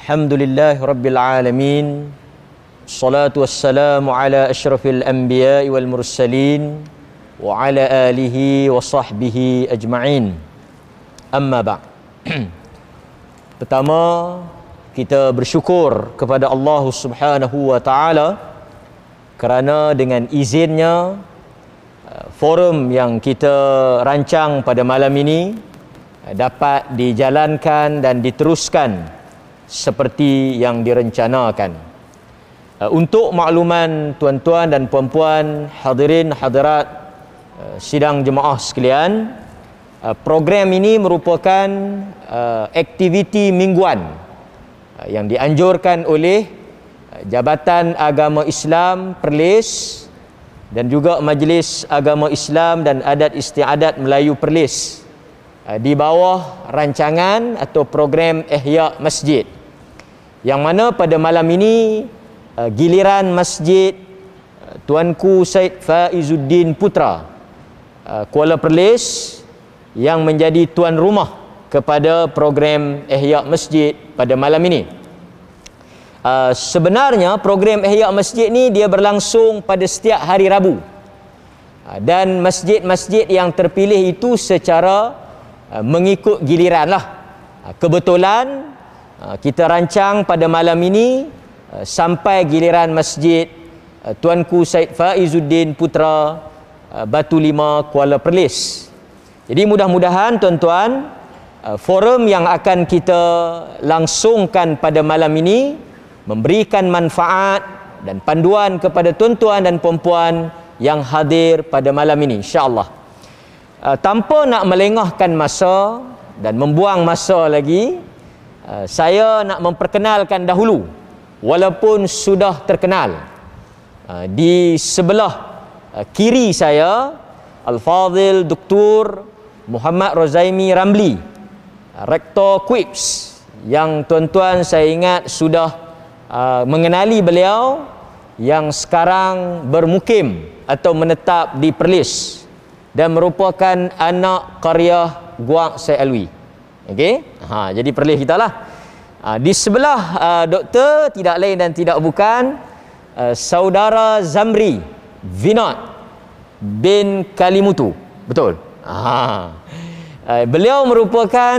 Alhamdulillah Rabbil Alamin. Salatu wassalamu ala ashrafil anbiya wal mursalin wa ala alihi wa sahbihi ajma'in. Amma ba'd. Pertama, kita bersyukur kepada Allah Subhanahu wa taala kerana dengan izinnya forum yang kita rancang pada malam ini dapat dijalankan dan diteruskan seperti yang direncanakan. Untuk makluman tuan-tuan dan puan-puan, hadirin hadirat sidang jemaah sekalian, program ini merupakan aktiviti mingguan yang dianjurkan oleh Jabatan Agama Islam Perlis dan juga Majlis Agama Islam dan Adat Istiadat Melayu Perlis di bawah rancangan atau program Ihya Masjid, yang mana pada malam ini giliran Masjid Tuanku Said Faizuddin Putra Kuala Perlis yang menjadi tuan rumah kepada program Ihya Masjid pada malam ini. Sebenarnya program Ihya Masjid ni dia berlangsung pada setiap hari Rabu, dan masjid-masjid yang terpilih itu secara mengikut giliran lah. Kebetulan kita rancang pada malam ini sampai giliran Masjid Tuanku Said Faizuddin Putra Batu Lima Kuala Perlis. Jadi mudah-mudahan tuan-tuan, forum yang akan kita langsungkan pada malam ini memberikan manfaat dan panduan kepada tuan-tuan dan puan-puan yang hadir pada malam ini, insya-Allah. Tanpa nak melengahkan masa dan membuang masa lagi, saya nak memperkenalkan dahulu, walaupun sudah terkenal. Di sebelah kiri saya, Al-Fadhil Dr. Muhammad Rozaimi Ramli, Rektor QUIPS, yang tuan-tuan saya ingat sudah mengenali beliau, yang sekarang bermukim atau menetap di Perlis dan merupakan anak karya Guang Syed Alwi. Okey? Jadi Perlis kita lah. Di sebelah doktor tidak lain dan tidak bukan saudara Zamri Vinod bin Kalimutu. Betul? Beliau merupakan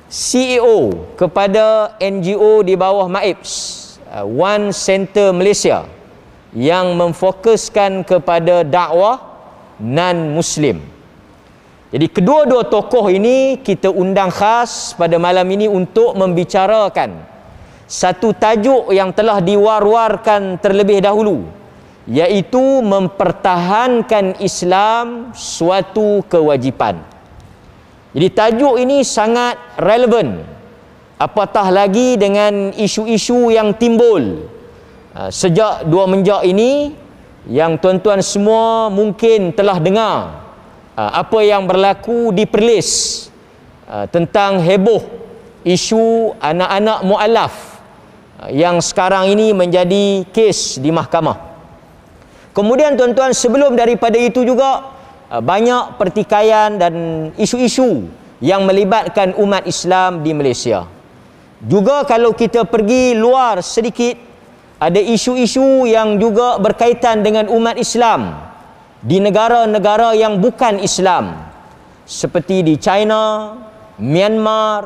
CEO kepada NGO di bawah MAIPS, One Center Malaysia, yang memfokuskan kepada dakwah non-Muslim. Jadi kedua-dua tokoh ini kita undang khas pada malam ini untuk membicarakan satu tajuk yang telah diwar-warkan terlebih dahulu, iaitu mempertahankan Islam suatu kewajipan. Jadi tajuk ini sangat relevan, apatah lagi dengan isu-isu yang timbul sejak dua menjak ini, yang tuan-tuan semua mungkin telah dengar apa yang berlaku di Perlis tentang heboh isu anak-anak mu'alaf yang sekarang ini menjadi kes di mahkamah. Kemudian tuan-tuan, sebelum daripada itu juga banyak pertikaian dan isu-isu yang melibatkan umat Islam di Malaysia. Juga kalau kita pergi luar sedikit, ada isu-isu yang juga berkaitan dengan umat Islam di negara-negara yang bukan Islam, seperti di China, Myanmar,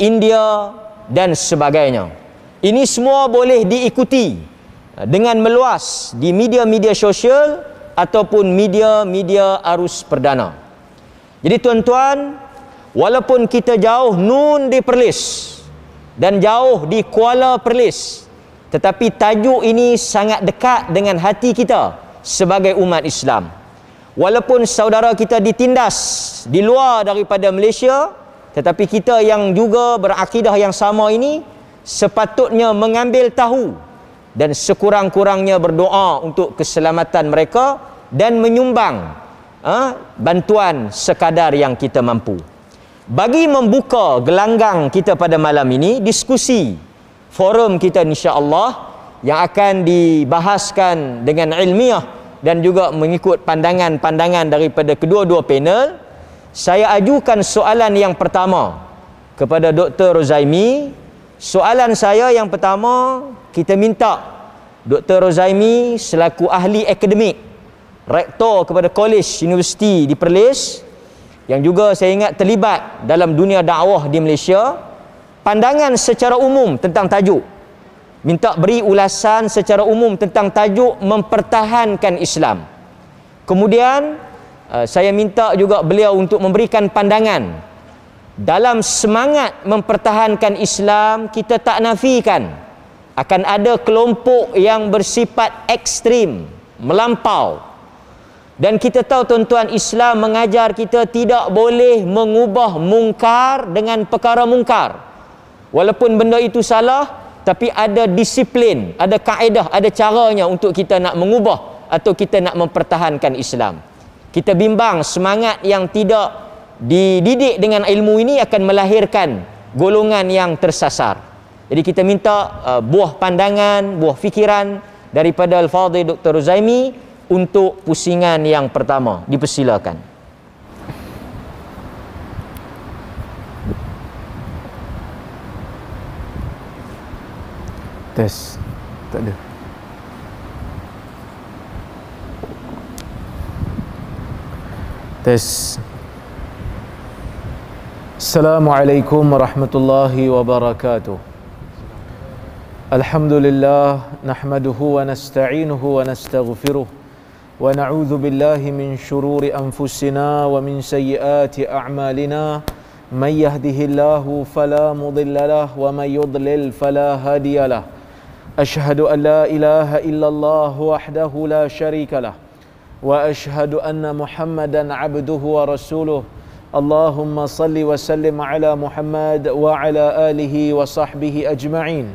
India dan sebagainya. Ini semua boleh diikuti dengan meluas di media-media sosial ataupun media-media arus perdana. Jadi tuan-tuan, walaupun kita jauh nun di Perlis dan jauh di Kuala Perlis, tetapi tajuk ini sangat dekat dengan hati kita sebagai umat Islam. Walaupun saudara kita ditindas di luar daripada Malaysia, tetapi kita yang juga berakidah yang sama ini sepatutnya mengambil tahu dan sekurang-kurangnya berdoa untuk keselamatan mereka dan menyumbang bantuan sekadar yang kita mampu. Bagi membuka gelanggang kita pada malam ini, diskusi forum kita insya-Allah yang akan dibahaskan dengan ilmiah dan juga mengikut pandangan-pandangan daripada kedua-dua panel, saya ajukan soalan yang pertama kepada Dr. Rozaimi Soalan saya yang pertama, kita minta Dr. Rozaimi selaku ahli akademik, rektor kepada College Universiti di Perlis, yang juga saya ingat terlibat dalam dunia dakwah di Malaysia, pandangan secara umum tentang tajuk. Minta beri ulasan secara umum tentang tajuk mempertahankan Islam. Kemudian saya minta juga beliau untuk memberikan pandangan dalam semangat mempertahankan Islam. Kita tak nafikan akan ada kelompok yang bersifat ekstrim, melampau. Dan kita tahu tuan-tuan, Islam mengajar kita tidak boleh mengubah mungkar dengan perkara mungkar. Walaupun benda itu salah, tapi ada disiplin, ada kaedah, ada caranya untuk kita nak mengubah atau kita nak mempertahankan Islam. Kita bimbang semangat yang tidak dididik dengan ilmu ini akan melahirkan golongan yang tersasar. Jadi kita minta buah pandangan, buah fikiran daripada Al-Fadhil Dr. Rozaimi untuk pusingan yang pertama. Dipersilakan. Tes. Tak ada. Tes. Assalamualaikum warahmatullahi wabarakatuh. Alhamdulillah, nahmaduhu wa nasta'inuhu wa nastaghfiruh, wa na'udzu billahi min syururi anfusina wa min sayyiati a'malina. Man yahdihillahu fala mudilla lahu wa man yudlil fala hadiyalah. Ashhadu an la ilaha illallah wahdahu la syarika lah, wa ashhadu anna Muhammadan abduhu wa rasuluh. Allahumma salli wa sallim ala Muhammad wa ala alihi wa sahbihi ajma'in.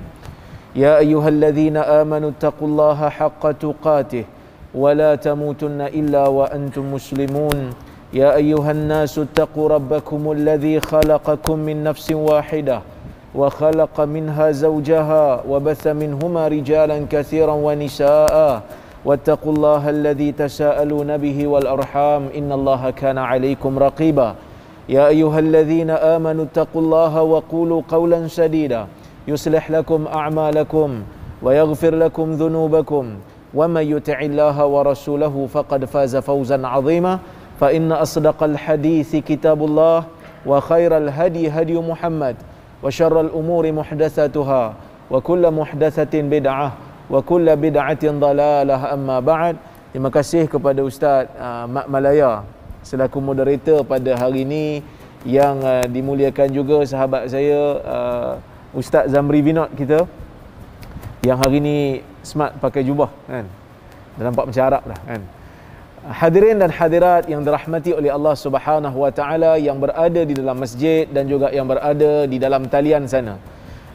Ya ayyuhalladzina amanu taqullaha haqqa tuqatih wa la tamutunna illa wa antum muslimun. Ya ayyuhan nasu taqu rabbakumul ladzi khalaqakum min nafsin wahidah wa khalaqa minha zawjaha wa batha minhuma rijalan katsiran wa nisaa'a wattaqullaha alladzi tasaaluna bihi wal arham innallaha kana 'alaikum raqiba. Ya ayyuhalladzina amanu taqullaha wa qulu qawlan sadida yuslih lakum a'malakum wa yaghfir lakum dhunubakum wa may yuti'illaha wa rasulahu faqad faza fawzan 'azima. Fa inna asdaqal hadithi kitabullah wa khairal hadi hadi Muhammad wa syarral umuri muhdatsatuha wa kullu muhdatsatin bid'ah wa kullu bid'atin dalalah, amma ba'd. Terima kasih kepada Ustaz Mak Malaya selaku moderator pada hari ini, yang dimuliakan juga sahabat saya Ustaz Zamri Binot kita, yang hari ini smart pakai jubah kan. Dah nampak macam Arab dah kan. Hadirin dan hadirat yang dirahmati oleh Allah Subhanahu wa taala, yang berada di dalam masjid dan juga yang berada di dalam talian sana.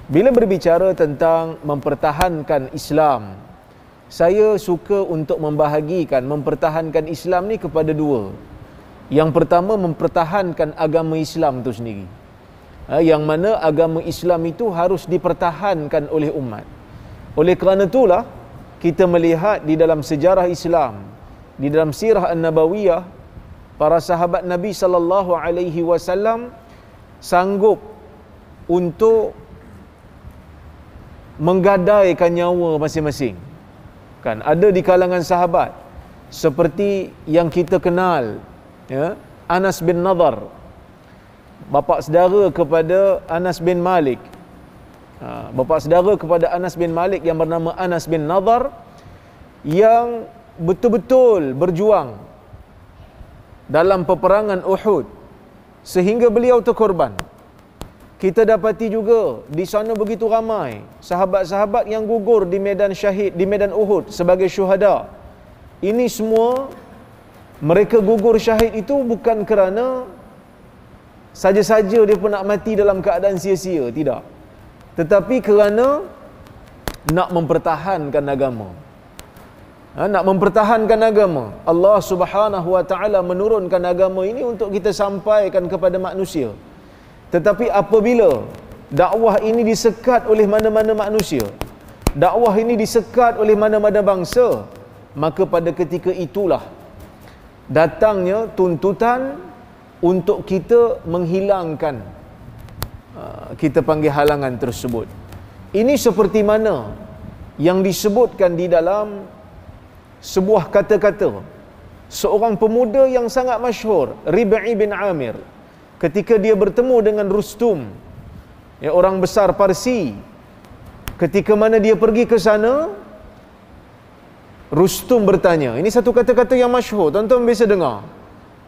Bila berbicara tentang mempertahankan Islam, saya suka untuk membahagikan mempertahankan Islam ni kepada dua. Yang pertama, mempertahankan agama Islam itu sendiri. Yang mana agama Islam itu harus dipertahankan oleh umat. Oleh kerana itulah kita melihat di dalam sejarah Islam, di dalam sirah An-Nabawiyah, para sahabat Nabi sallallahu alaihi wasallam sanggup untuk menggadaikan nyawa masing-masing. Kan ada di kalangan sahabat seperti yang kita kenal, ya, Anas bin Nadhr, bapa saudara kepada Anas bin Malik. Bapa saudara kepada Anas bin Malik yang bernama Anas bin Nadhr, yang betul-betul berjuang dalam peperangan Uhud sehingga beliau terkorban. Kita dapati juga di sana begitu ramai sahabat-sahabat yang gugur di medan syahid, di medan Uhud sebagai syuhada. Ini semua mereka gugur syahid itu bukan kerana saja-saja dia pun nak mati dalam keadaan sia-sia, tidak. Tetapi kerana nak mempertahankan agama. Nak mempertahankan agama. Allah Subhanahu wa taala menurunkan agama ini untuk kita sampaikan kepada manusia. Tetapi apabila dakwah ini disekat oleh mana-mana manusia, dakwah ini disekat oleh mana-mana bangsa, maka pada ketika itulah datangnya tuntutan untuk kita menghilangkan, kita panggil halangan tersebut. Ini seperti mana yang disebutkan di dalam sebuah kata-kata seorang pemuda yang sangat masyhur, Rib'i bin Amir, ketika dia bertemu dengan Rustum, ya, orang besar Parsi. Ketika mana dia pergi ke sana, Rustum bertanya, ini satu kata-kata yang masyhur, tuan-tuan biasa dengar.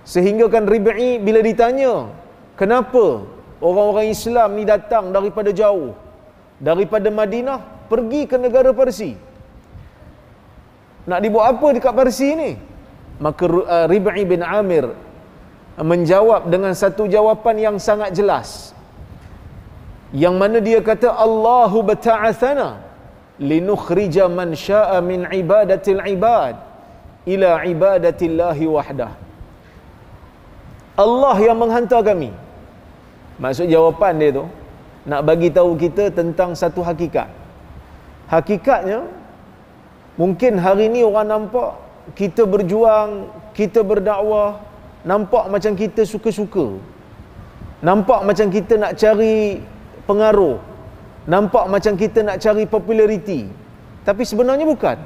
Sehingga kan Rib'i bila ditanya, kenapa orang-orang Islam ni datang daripada jauh, daripada Madinah pergi ke negara Parsi, nak dibuat apa dekat Parsi ni? Maka Rib'i bin Amir menjawab dengan satu jawapan yang sangat jelas, yang mana dia kata, Allahu bata'athana linukhrija man sya'a min ibadatil ibad ila ibadatillahi wahdah. Allah yang menghantar kami. Maksud jawapan dia tu nak bagi tahu kita tentang satu hakikat. Hakikatnya, mungkin hari ni orang nampak kita berjuang, kita berdakwah, nampak macam kita suka-suka, nampak macam kita nak cari pengaruh, nampak macam kita nak cari populariti. Tapi sebenarnya bukan.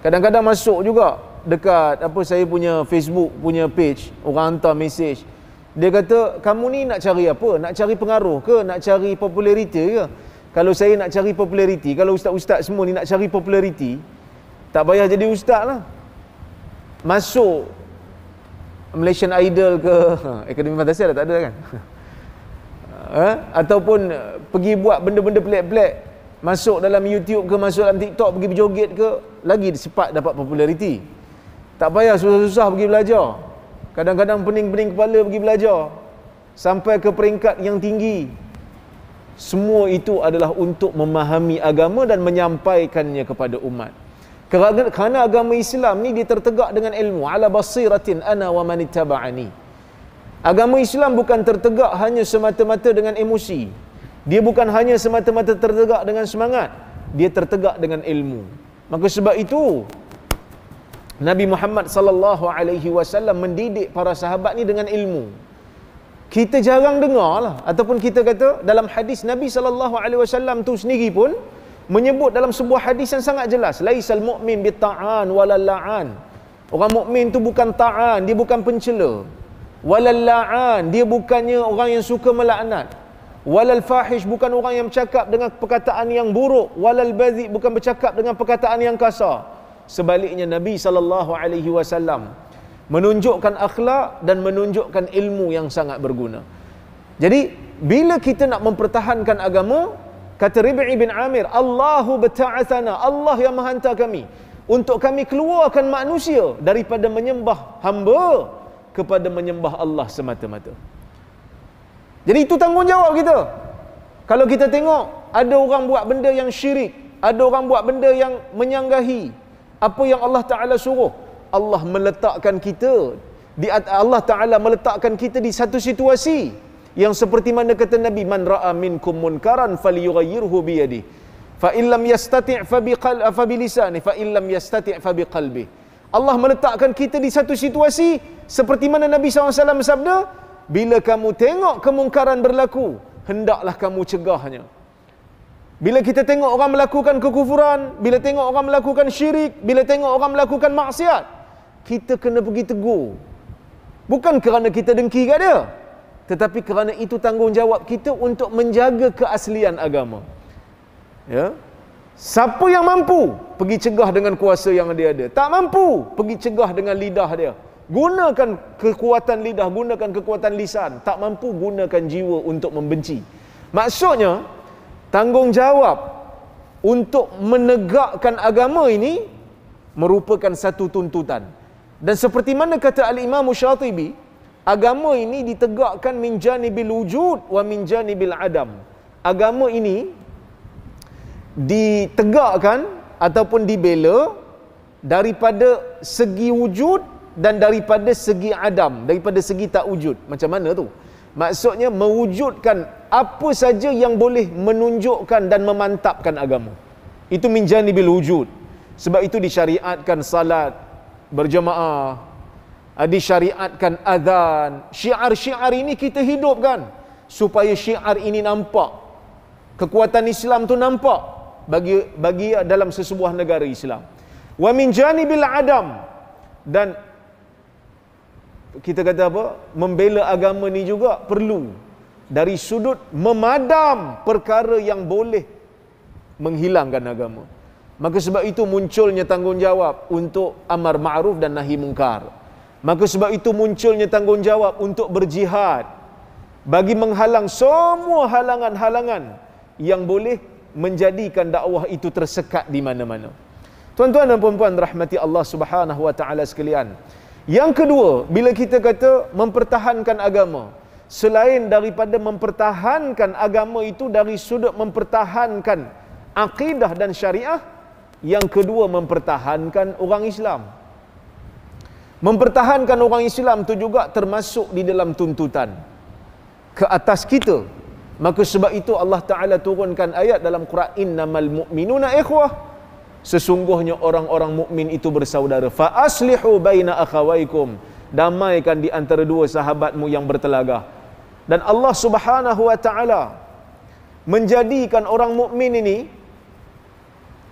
Kadang-kadang masuk juga dekat saya punya Facebook punya page, orang hantar mesej, dia kata, kamu ni nak cari apa? Nak cari pengaruh ke? Nak cari populariti ke? Kalau saya nak cari populariti, kalau ustaz-ustaz semua ni nak cari populariti, tak payah jadi ustaz lah. Masuk Malaysian Idol ke Akademi Fantasi dah tak ada kan? Ataupun pergi buat benda-benda pelik-pelik, masuk dalam YouTube ke, masuk dalam TikTok, pergi berjoget ke, lagi cepat dapat populariti. Tak payah susah-susah pergi belajar. Kadang-kadang pening-pening kepala pergi belajar sampai ke peringkat yang tinggi. Semua itu adalah untuk memahami agama dan menyampaikannya kepada umat. Kerana agama Islam ni dia tertegak dengan ilmu, ala basiratin ana wa man ittaba'ani. Agama Islam bukan tertegak hanya semata-mata dengan emosi. Dia bukan hanya semata-mata tertegak dengan semangat. Dia tertegak dengan ilmu. Maka sebab itu Nabi Muhammad sallallahu alaihi wasallam mendidik para sahabat ni dengan ilmu. Kita jarang dengar lah, ataupun kita kata dalam hadis Nabi sallallahu alaihi wasallam tu sendiri pun menyebut dalam sebuah hadis yang sangat jelas, laisal mu'min bita'an walal la'an. Orang mukmin tu bukan ta'an, dia bukan pencela. Walal la'an, dia bukannya orang yang suka melaknat. Walal fahish, bukan orang yang bercakap dengan perkataan yang buruk. Walal badhi, bukan bercakap dengan perkataan yang kasar. Sebaliknya Nabi sallallahu alaihi wasallam menunjukkan akhlak dan menunjukkan ilmu yang sangat berguna. Jadi bila kita nak mempertahankan agama, kata Rib'i bin Amir, Allahu bata'athana, Allah yang menghantar kami untuk kami keluarkan manusia daripada menyembah hamba kepada menyembah Allah semata-mata. Jadi itu tanggungjawab kita. Kalau kita tengok ada orang buat benda yang syirik, ada orang buat benda yang menyanggahi apa yang Allah Ta'ala suruh, Allah meletakkan kita Allah Ta'ala meletakkan kita di satu situasi yang seperti mana kata Nabi, man ra'a minkum munkaran falyughayyirhu bi yadihi fa in lam yastati' fa bi lisanihi fa in lam yastati' fa bi qalbihi. Allah meletakkan kita di satu situasi seperti mana Nabi SAW bersabda, bila kamu tengok kemungkaran berlaku, hendaklah kamu cegahnya. Bila kita tengok orang melakukan kekufuran, bila tengok orang melakukan syirik, bila tengok orang melakukan maksiat, kita kena pergi tegur. Bukan kerana kita dengki kat dia, tetapi kerana itu tanggungjawab kita untuk menjaga keaslian agama. Ya. Siapa yang mampu, pergi cegah dengan kuasa yang dia ada. Tak mampu, pergi cegah dengan lidah dia. Gunakan kekuatan lidah, gunakan kekuatan lisan. Tak mampu, gunakan jiwa untuk membenci. Maksudnya, tanggungjawab untuk menegakkan agama ini merupakan satu tuntutan. Dan seperti mana kata Al-Imam Syatibi, agama ini ditegakkan min janibil wujud wa min janibil adam. Agama ini ditegakkan ataupun dibela daripada segi wujud dan daripada segi adam, daripada segi tak wujud. Macam mana tu? Maksudnya mewujudkan apa saja yang boleh menunjukkan dan memantapkan agama. Itu min janibil wujud. Sebab itu disyariatkan salat berjamaah, disyariatkan azan. Syiar-syiar ini kita hidupkan supaya syiar ini nampak Kekuatan Islam tu nampak bagi dalam sesebuah negara Islam. Wa min janibil adam, dan kita kata apa? Membela agama ni juga perlu dari sudut memadam perkara yang boleh menghilangkan agama. Maka sebab itu munculnya tanggungjawab untuk amar ma'ruf dan nahi mungkar. Maka sebab itu munculnya tanggungjawab untuk berjihad bagi menghalang semua halangan-halangan yang boleh menjadikan dakwah itu tersekat di mana-mana. Tuan-tuan dan puan-puan rahmati Allah Subhanahu wa taala sekalian. Yang kedua, bila kita kata mempertahankan agama, selain daripada mempertahankan agama itu dari sudut mempertahankan akidah dan syariah, yang kedua mempertahankan orang Islam. Mempertahankan orang Islam itu juga termasuk di dalam tuntutan ke atas kita. Maka sebab itu Allah Ta'ala turunkan ayat dalam Quran, innamal mu'minuna ikhwah, sesungguhnya orang-orang mukmin itu bersaudara. Fa aslihu baina akhawaikum, damaikan di antara dua sahabatmu yang bertelagah. Dan Allah Subhanahu wa taala menjadikan orang mukmin ini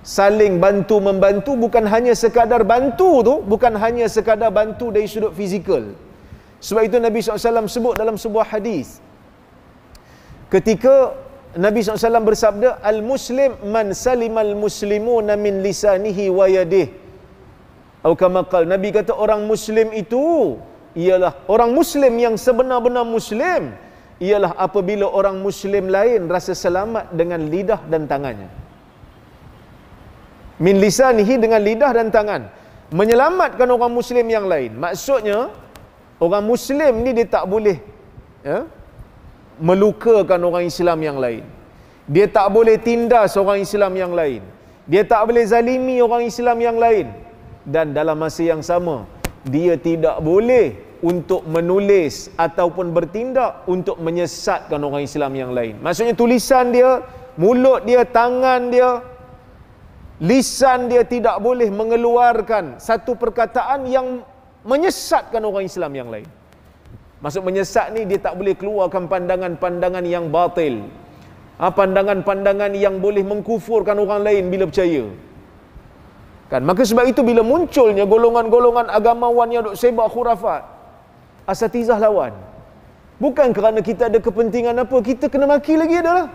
saling bantu membantu, bukan hanya sekadar bantu tu, bukan hanya sekadar bantu dari sudut fizikal. Sebab itu Nabi SAW sebut dalam sebuah hadis, ketika Nabi SAW bersabda, al-muslim man salimal muslimuna min lisanihi wa yadih. Atau kama qala, Nabi kata orang muslim itu ialah orang muslim yang sebenar-benar muslim ialah apabila orang muslim lain rasa selamat dengan lidah dan tangannya. Min lisanihi, dengan lidah dan tangan, menyelamatkan orang muslim yang lain. Maksudnya orang muslim ni dia tak boleh melukakan orang Islam yang lain. Dia tak boleh tindas orang Islam yang lain. Dia tak boleh zalimi orang Islam yang lain. Dan dalam masa yang sama, dia tidak boleh untuk menulis ataupun bertindak untuk menyesatkan orang Islam yang lain. Maksudnya tulisan dia, mulut dia, tangan dia, lisan dia tidak boleh mengeluarkan satu perkataan yang menyesatkan orang Islam yang lain. Maksud menyesat ni, dia tak boleh keluarkan pandangan-pandangan yang batil, pandangan-pandangan yang boleh mengkufurkan orang lain bila percaya. Kan? Maka sebab itu bila munculnya golongan-golongan agamawan yang duk sebab khurafat, asatizah lawan. Bukan kerana kita ada kepentingan apa, kita kena maki lagi adalah.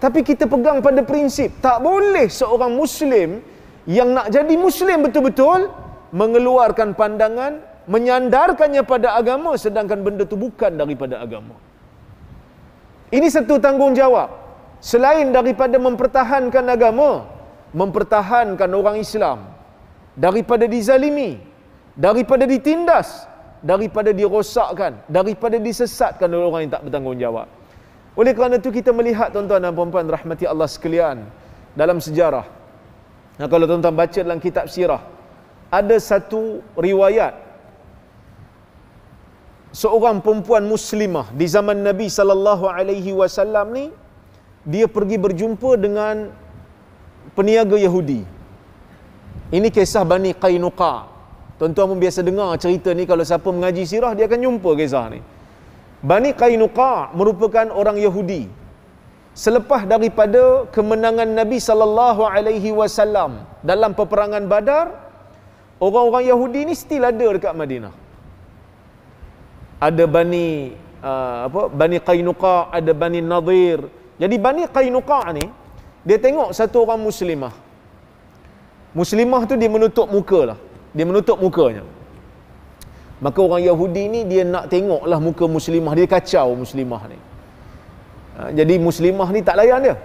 Tapi kita pegang pada prinsip, tak boleh seorang Muslim yang nak jadi Muslim betul-betul mengeluarkan pandangan, menyandarkannya pada agama, sedangkan benda itu bukan daripada agama. Ini satu tanggungjawab. Selain daripada mempertahankan agama, mempertahankan orang Islam daripada dizalimi, daripada ditindas, daripada dirosakkan, daripada disesatkan oleh orang yang tak bertanggungjawab. Oleh kerana itu kita melihat, tuan-tuan dan puan-puan rahmati Allah sekalian, dalam sejarah. Nah, kalau tuan-tuan baca dalam kitab sirah, ada satu riwayat seorang perempuan muslimah di zaman Nabi sallallahu alaihi wasallam ni, dia pergi berjumpa dengan peniaga Yahudi. Ini kisah Bani Qainuqa. Tuan-tuan pun biasa dengar cerita ni, kalau siapa mengaji sirah dia akan jumpa kisah ni. Bani Qainuqa merupakan orang Yahudi. Selepas daripada kemenangan Nabi sallallahu alaihi wasallam dalam peperangan Badar, orang-orang Yahudi ni still ada dekat Madinah. Ada Bani Qainuqa, ada Bani Nadir. Jadi Bani Qainuqa ni, dia tengok satu orang muslimah. Muslimah tu dia menutup muka lah. Dia menutup mukanya. Maka orang Yahudi ni dia nak tengoklah muka muslimah, dia kacau muslimah ni. Jadi muslimah ni tak layan dia.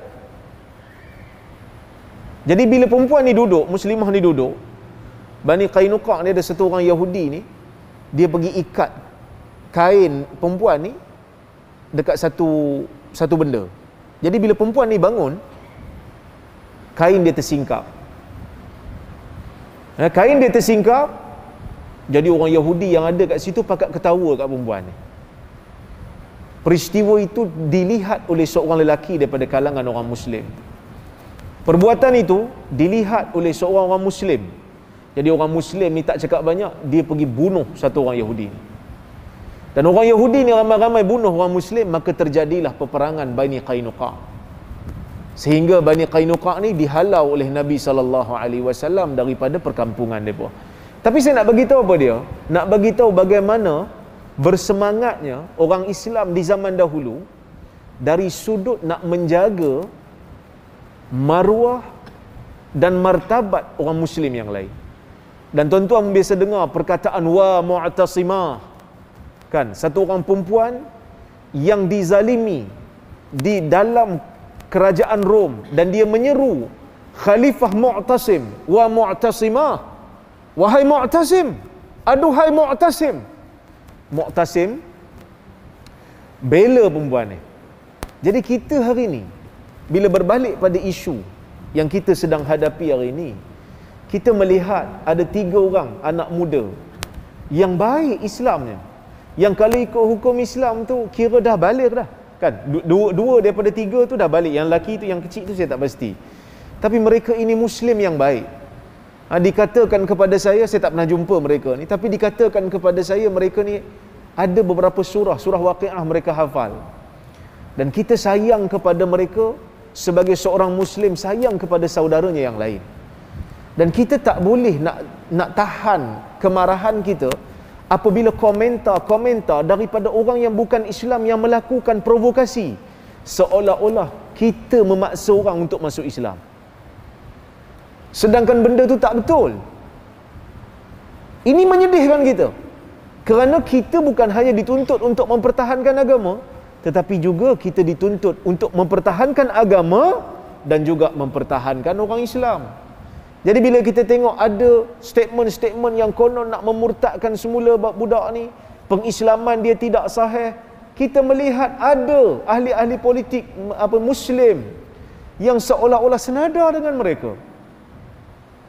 Jadi bila perempuan ni duduk, muslimah ni duduk, Bani Qainuqa ni ada satu orang Yahudi ni, dia pergi ikat kain perempuan ni dekat satu benda. Jadi bila perempuan ni bangun, kain dia tersingkap. Kain dia tersingkap. Jadi orang Yahudi yang ada kat situ pakat ketawa kat perempuan ni. Peristiwa itu dilihat oleh seorang lelaki daripada kalangan orang Muslim. Perbuatan itu dilihat oleh seorang orang Muslim. Jadi orang Muslim ni tak cakap banyak, dia pergi bunuh satu orang Yahudi ni. Dan orang Yahudi ni ramai-ramai bunuh orang Muslim, maka terjadilah peperangan Bani Qainuqa. Sehingga Bani Qainuqa ni dihalau oleh Nabi SAW daripada perkampungan mereka. Tapi saya nak bagi tahu apa dia? Nak bagi tahu bagaimana bersemangatnya orang Islam di zaman dahulu dari sudut nak menjaga maruah dan martabat orang Muslim yang lain. Dan tuan-tuan biasa dengar perkataan wa mu'tasimah, kan, satu orang perempuan yang dizalimi di dalam kerajaan Rom dan dia menyeru Khalifah Mu'tasim, wa mu'tasimah, wahai Mu'tasim, aduhai Mu'tasim. Mu'tasim bela perempuan ni. Jadi kita hari ni bila berbalik pada isu yang kita sedang hadapi hari ini, kita melihat ada 3 orang anak muda yang baik Islamnya, yang kalau ikut hukum Islam tu kira dah balik dah, kan? Dua daripada 3 tu dah balik. Yang lelaki tu, yang kecil tu saya tak pasti. Tapi mereka ini Muslim yang baik. Dikatakan kepada saya tak pernah jumpa mereka ni, tapi dikatakan kepada saya mereka ni ada beberapa surah Waqiah mereka hafal. Dan kita sayang kepada mereka sebagai seorang Muslim, sayang kepada saudaranya yang lain. Dan kita tak boleh nak tahan kemarahan kita apabila komentar daripada orang yang bukan Islam yang melakukan provokasi, seolah-olah kita memaksa orang untuk masuk Islam. Sedangkan benda tu tak betul. Ini menyedihkan kita. Kerana kita bukan hanya dituntut untuk mempertahankan agama, tetapi juga kita dituntut untuk mempertahankan agama dan juga mempertahankan orang Islam. Jadi bila kita tengok ada statement-statement yang konon nak memurtadkan semula budak ni, pengislaman dia tidak sahih, kita melihat ada ahli-ahli politik Muslim yang seolah-olah senada dengan mereka.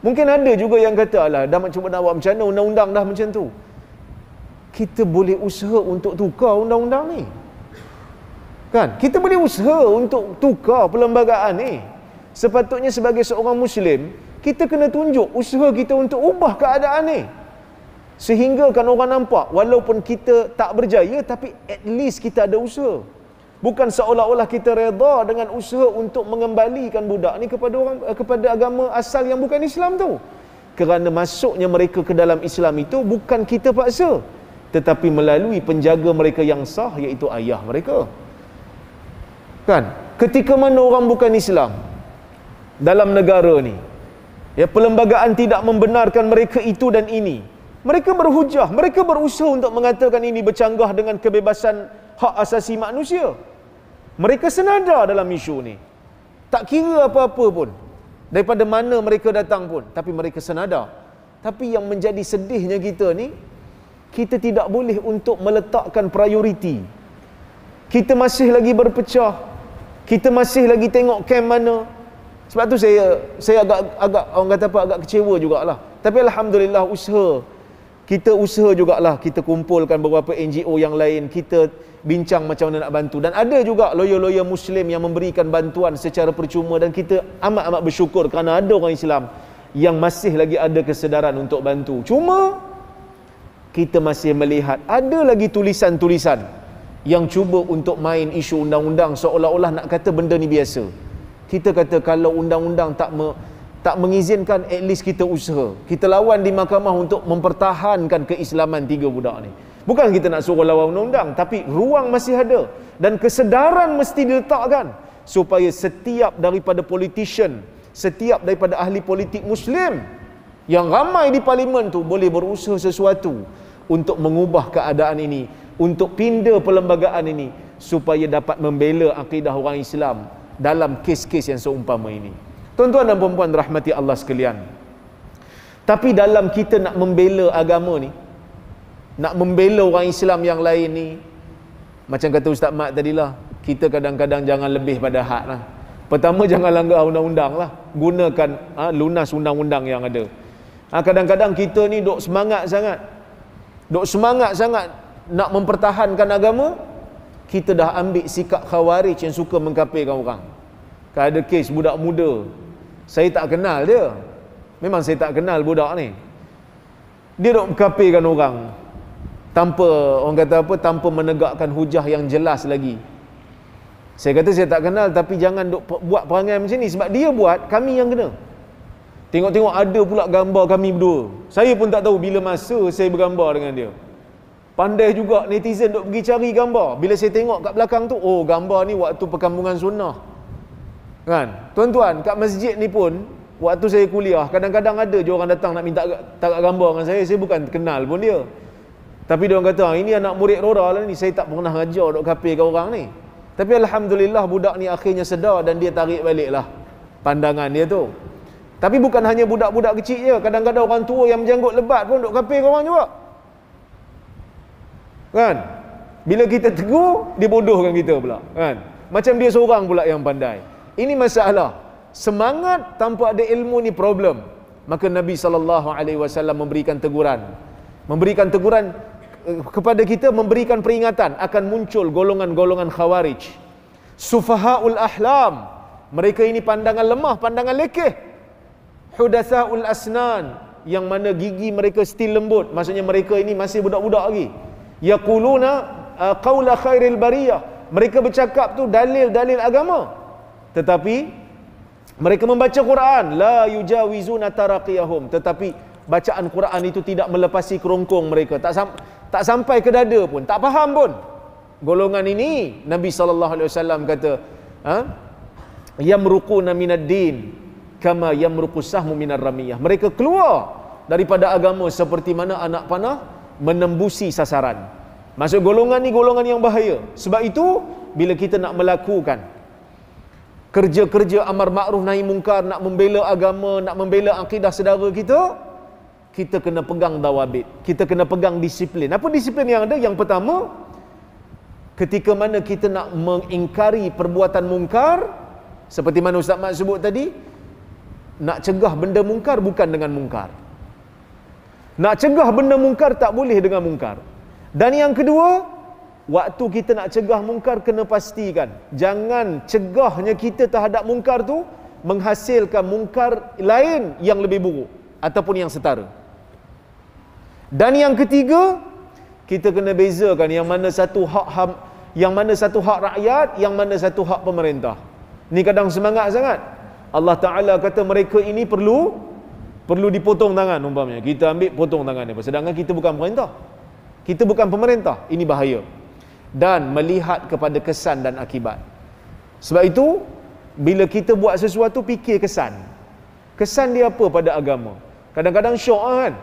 Mungkin ada juga yang kata, alah dah cuba nak buat macam mana, undang-undang dah macam tu. Kita boleh usaha untuk tukar undang-undang ni, kan? Kita boleh usaha untuk tukar perlembagaan ni. Sepatutnya sebagai seorang Muslim, kita kena tunjuk usaha kita untuk ubah keadaan ni, sehingga kan orang nampak walaupun kita tak berjaya, tapi at least kita ada usaha. Bukan seolah-olah kita redha dengan usaha untuk mengembalikan budak ni kepada agama asal yang bukan Islam tu. Kerana masuknya mereka ke dalam Islam itu bukan kita paksa, tetapi melalui penjaga mereka yang sah, iaitu ayah mereka. Kan? Ketika mana orang bukan Islam dalam negara ni, ya, perlembagaan tidak membenarkan mereka itu dan ini, mereka berhujah, mereka berusaha untuk mengatakan ini bercanggah dengan kebebasan hak asasi manusia. Mereka senada dalam isu ni. Tak kira apa-apa pun, daripada mana mereka datang pun, tapi mereka senada. Tapi yang menjadi sedihnya kita ni, kita tidak boleh untuk meletakkan prioriti. Kita masih lagi berpecah. Kita masih lagi tengok kem mana. Sebab tu saya agak orang kata apa, agak kecewa jugalah. Tapi alhamdulillah kita usaha jugalah, kita kumpulkan beberapa NGO yang lain, kita bincang macam mana nak bantu. Dan ada juga lawyer-lawyer Muslim yang memberikan bantuan secara percuma, dan kita amat-amat bersyukur kerana ada orang Islam yang masih lagi ada kesedaran untuk bantu. Cuma kita masih melihat ada lagi tulisan-tulisan yang cuba untuk main isu undang-undang seolah-olah nak kata benda ni biasa. Kita kata kalau undang-undang tak mengizinkan, at least kita usaha. Kita lawan di mahkamah untuk mempertahankan keislaman 3 budak ni. Bukan kita nak suruh lawan undang-undang, tapi ruang masih ada dan kesedaran mesti diletakkan supaya setiap daripada politician, setiap daripada ahli politik Muslim yang ramai di parlimen tu boleh berusaha sesuatu untuk mengubah keadaan ini, untuk pindah perlembagaan ini supaya dapat membela akidah orang Islam dalam kes-kes yang seumpama ini. Tuan-tuan dan puan-puan rahmati Allah sekalian, tapi dalam kita nak membela agama ni, nak membela orang Islam yang lain ni, macam kata Ustaz Mat tadilah, kita kadang-kadang jangan lebih pada had lah. Pertama, jangan langgar undang-undang lah, gunakan lunas undang-undang yang ada. Kadang-kadang kita ni duk semangat sangat nak mempertahankan agama, kita dah ambil sikap khawarij yang suka mengkafirkan orang. Kan ada kes budak muda, saya tak kenal dia, memang saya tak kenal budak ni, dia duk mengkafirkan orang tanpa, orang kata apa, tanpa menegakkan hujah yang jelas lagi. Saya kata saya tak kenal, tapi jangan duk buat perangai macam ni. Sebab dia buat, kami yang kena. Tengok-tengok ada pula gambar kami berdua. Saya pun tak tahu bila masa saya bergambar dengan dia. Pandai juga netizen duk pergi cari gambar. Bila saya tengok kat belakang tu, oh gambar ni waktu perkampungan sunnah. Kan? Tuan-tuan, kat masjid ni pun, waktu saya kuliah, kadang-kadang ada je orang datang nak minta tarik gambar dengan saya bukan kenal pun dia. Tapi dia orang kata, ini anak murid Rora lah ni, saya tak pernah ajar duk kafe ke orang ni. Tapi Alhamdulillah budak ni akhirnya sedar dan dia tarik balik lah pandangan dia tu. Tapi bukan hanya budak-budak kecil je, kadang-kadang orang tua yang menjanggut lebat pun duk kafe ke orang juga. Kan? Bila kita tegur, dia bodohkan kita pula. Kan? Macam dia seorang pula yang pandai. Ini masalah. Semangat tanpa ada ilmu ni problem. Maka Nabi SAW memberikan teguran. Memberikan teguran kepada kita, memberikan peringatan akan muncul golongan-golongan khawarij. Sufahaul ahlam. Mereka ini pandangan lemah, pandangan lekeh. Hudatsaul asnan, yang mana gigi mereka still lembut. Maksudnya mereka ini masih budak-budak lagi. Yaquluna qaula khairil bariyah. Mereka bercakap tu dalil-dalil agama. Tetapi mereka membaca Quran, la yujawizuna taraqiyahum, tetapi bacaan Quran itu tidak melepasi kerongkong mereka, tak sampai ke dada pun, tak faham pun. Golongan ini Nabi SAW kata, yamruquna minad din kama yamruqus sahmu minar ramiyah. Mereka keluar daripada agama seperti mana anak panah menembusi sasaran. Maksud golongan ni golongan yang bahaya. Sebab itu bila kita nak melakukan kerja-kerja amar makruf nahi mungkar, nak membela agama, nak membela akidah saudara kita, kita kena pegang dawabit, kita kena pegang disiplin. Apa disiplin yang ada? Yang pertama, ketika mana kita nak mengingkari perbuatan mungkar, seperti mana Ustaz Mat sebut tadi, nak cegah benda mungkar bukan dengan mungkar. Nak cegah benda mungkar tak boleh dengan mungkar. Dan yang kedua, waktu kita nak cegah mungkar, kena pastikan jangan cegahnya kita terhadap mungkar tu menghasilkan mungkar lain yang lebih buruk ataupun yang setara. Dan yang ketiga, kita kena bezakan yang mana satu hak yang mana satu hak rakyat, yang mana satu hak pemerintah. Ni kadang semangat sangat. Allah Ta'ala kata mereka ini perlu dipotong tangan umpamanya. Kita ambil potong tangan dia. Sedangkan kita bukan pemerintah. Kita bukan pemerintah. Ini bahaya. Dan melihat kepada kesan dan akibat. Sebab itu, bila kita buat sesuatu, fikir kesan. Kesan dia apa pada agama? Kadang-kadang syok kan?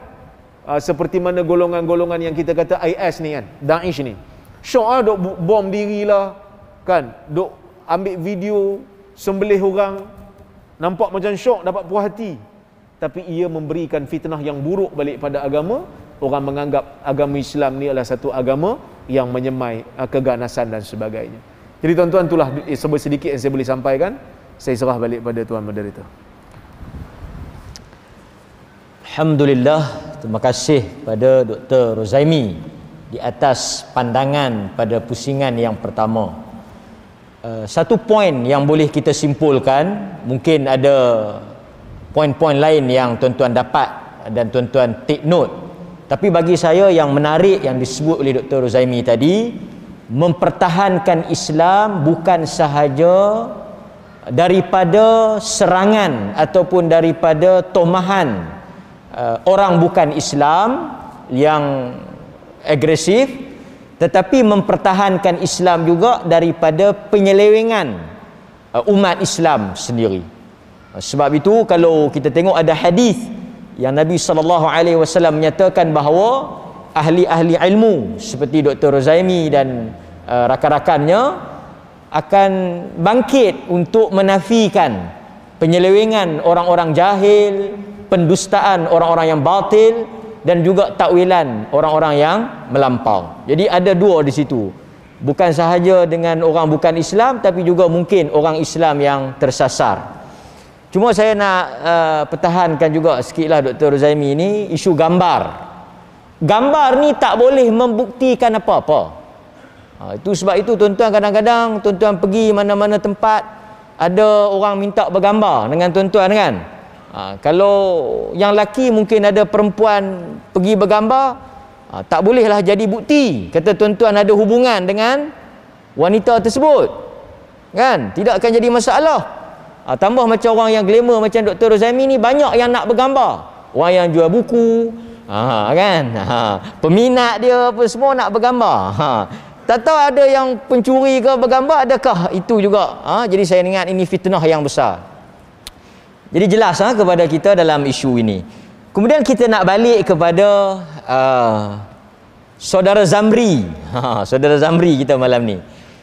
Seperti mana golongan-golongan yang kita kata IS ni kan, Daesh ni. Syok duk bom dirilah kan, duk ambil video sembelih orang, nampak macam syok, dapat puas hati. Tapi ia memberikan fitnah yang buruk balik pada agama. Orang menganggap agama Islam ni adalah satu agama yang menyemai keganasan dan sebagainya. Jadi tuan-tuan, itulah sedikit yang saya boleh sampaikan. Saya serah balik pada tuan moderator. Alhamdulillah, terima kasih pada Dr. Rozaimi di atas pandangan pada pusingan yang pertama. Satu poin yang boleh kita simpulkan, mungkin ada poin-poin lain yang tuan-tuan dapat dan tuan-tuan take note. Tapi bagi saya yang menarik yang disebut oleh Dr. Rozaimi tadi, mempertahankan Islam bukan sahaja daripada serangan ataupun daripada tomahan orang bukan Islam yang agresif, tetapi mempertahankan Islam juga daripada penyelewengan umat Islam sendiri. Sebab itu kalau kita tengok ada hadis yang Nabi SAW menyatakan bahawa ahli-ahli ilmu seperti Dr. Rozaimi dan rakan-rakannya akan bangkit untuk menafikan penyelewengan orang-orang jahil, pendustaan orang-orang yang batil, dan juga takwilan orang-orang yang melampau. Jadi ada dua di situ. Bukan sahaja dengan orang bukan Islam, tapi juga mungkin orang Islam yang tersasar. Cuma saya nak pertahankan juga sikitlah Dr. Rozaimi ni, isu gambar. Gambar ni tak boleh membuktikan apa-apa. Itu sebab itu tuan-tuan, kadang-kadang tuan-tuan pergi mana-mana tempat, ada orang minta bergambar dengan tuan-tuan kan. Kalau yang laki mungkin ada perempuan pergi bergambar, tak bolehlah jadi bukti kata tuan-tuan ada hubungan dengan wanita tersebut kan? Tidak akan jadi masalah. Tambah macam orang yang glamour macam Dr. Rozaimi ni, banyak yang nak bergambar. Orang yang jual buku, kan? Peminat dia apa semua nak bergambar. Tak tahu ada yang pencuri ke bergambar, adakah itu juga? Jadi saya ingat ini fitnah yang besar. Jadi jelas kepada kita dalam isu ini. Kemudian kita nak balik kepada Saudara Zamri. Saudara Zamri kita malam ni.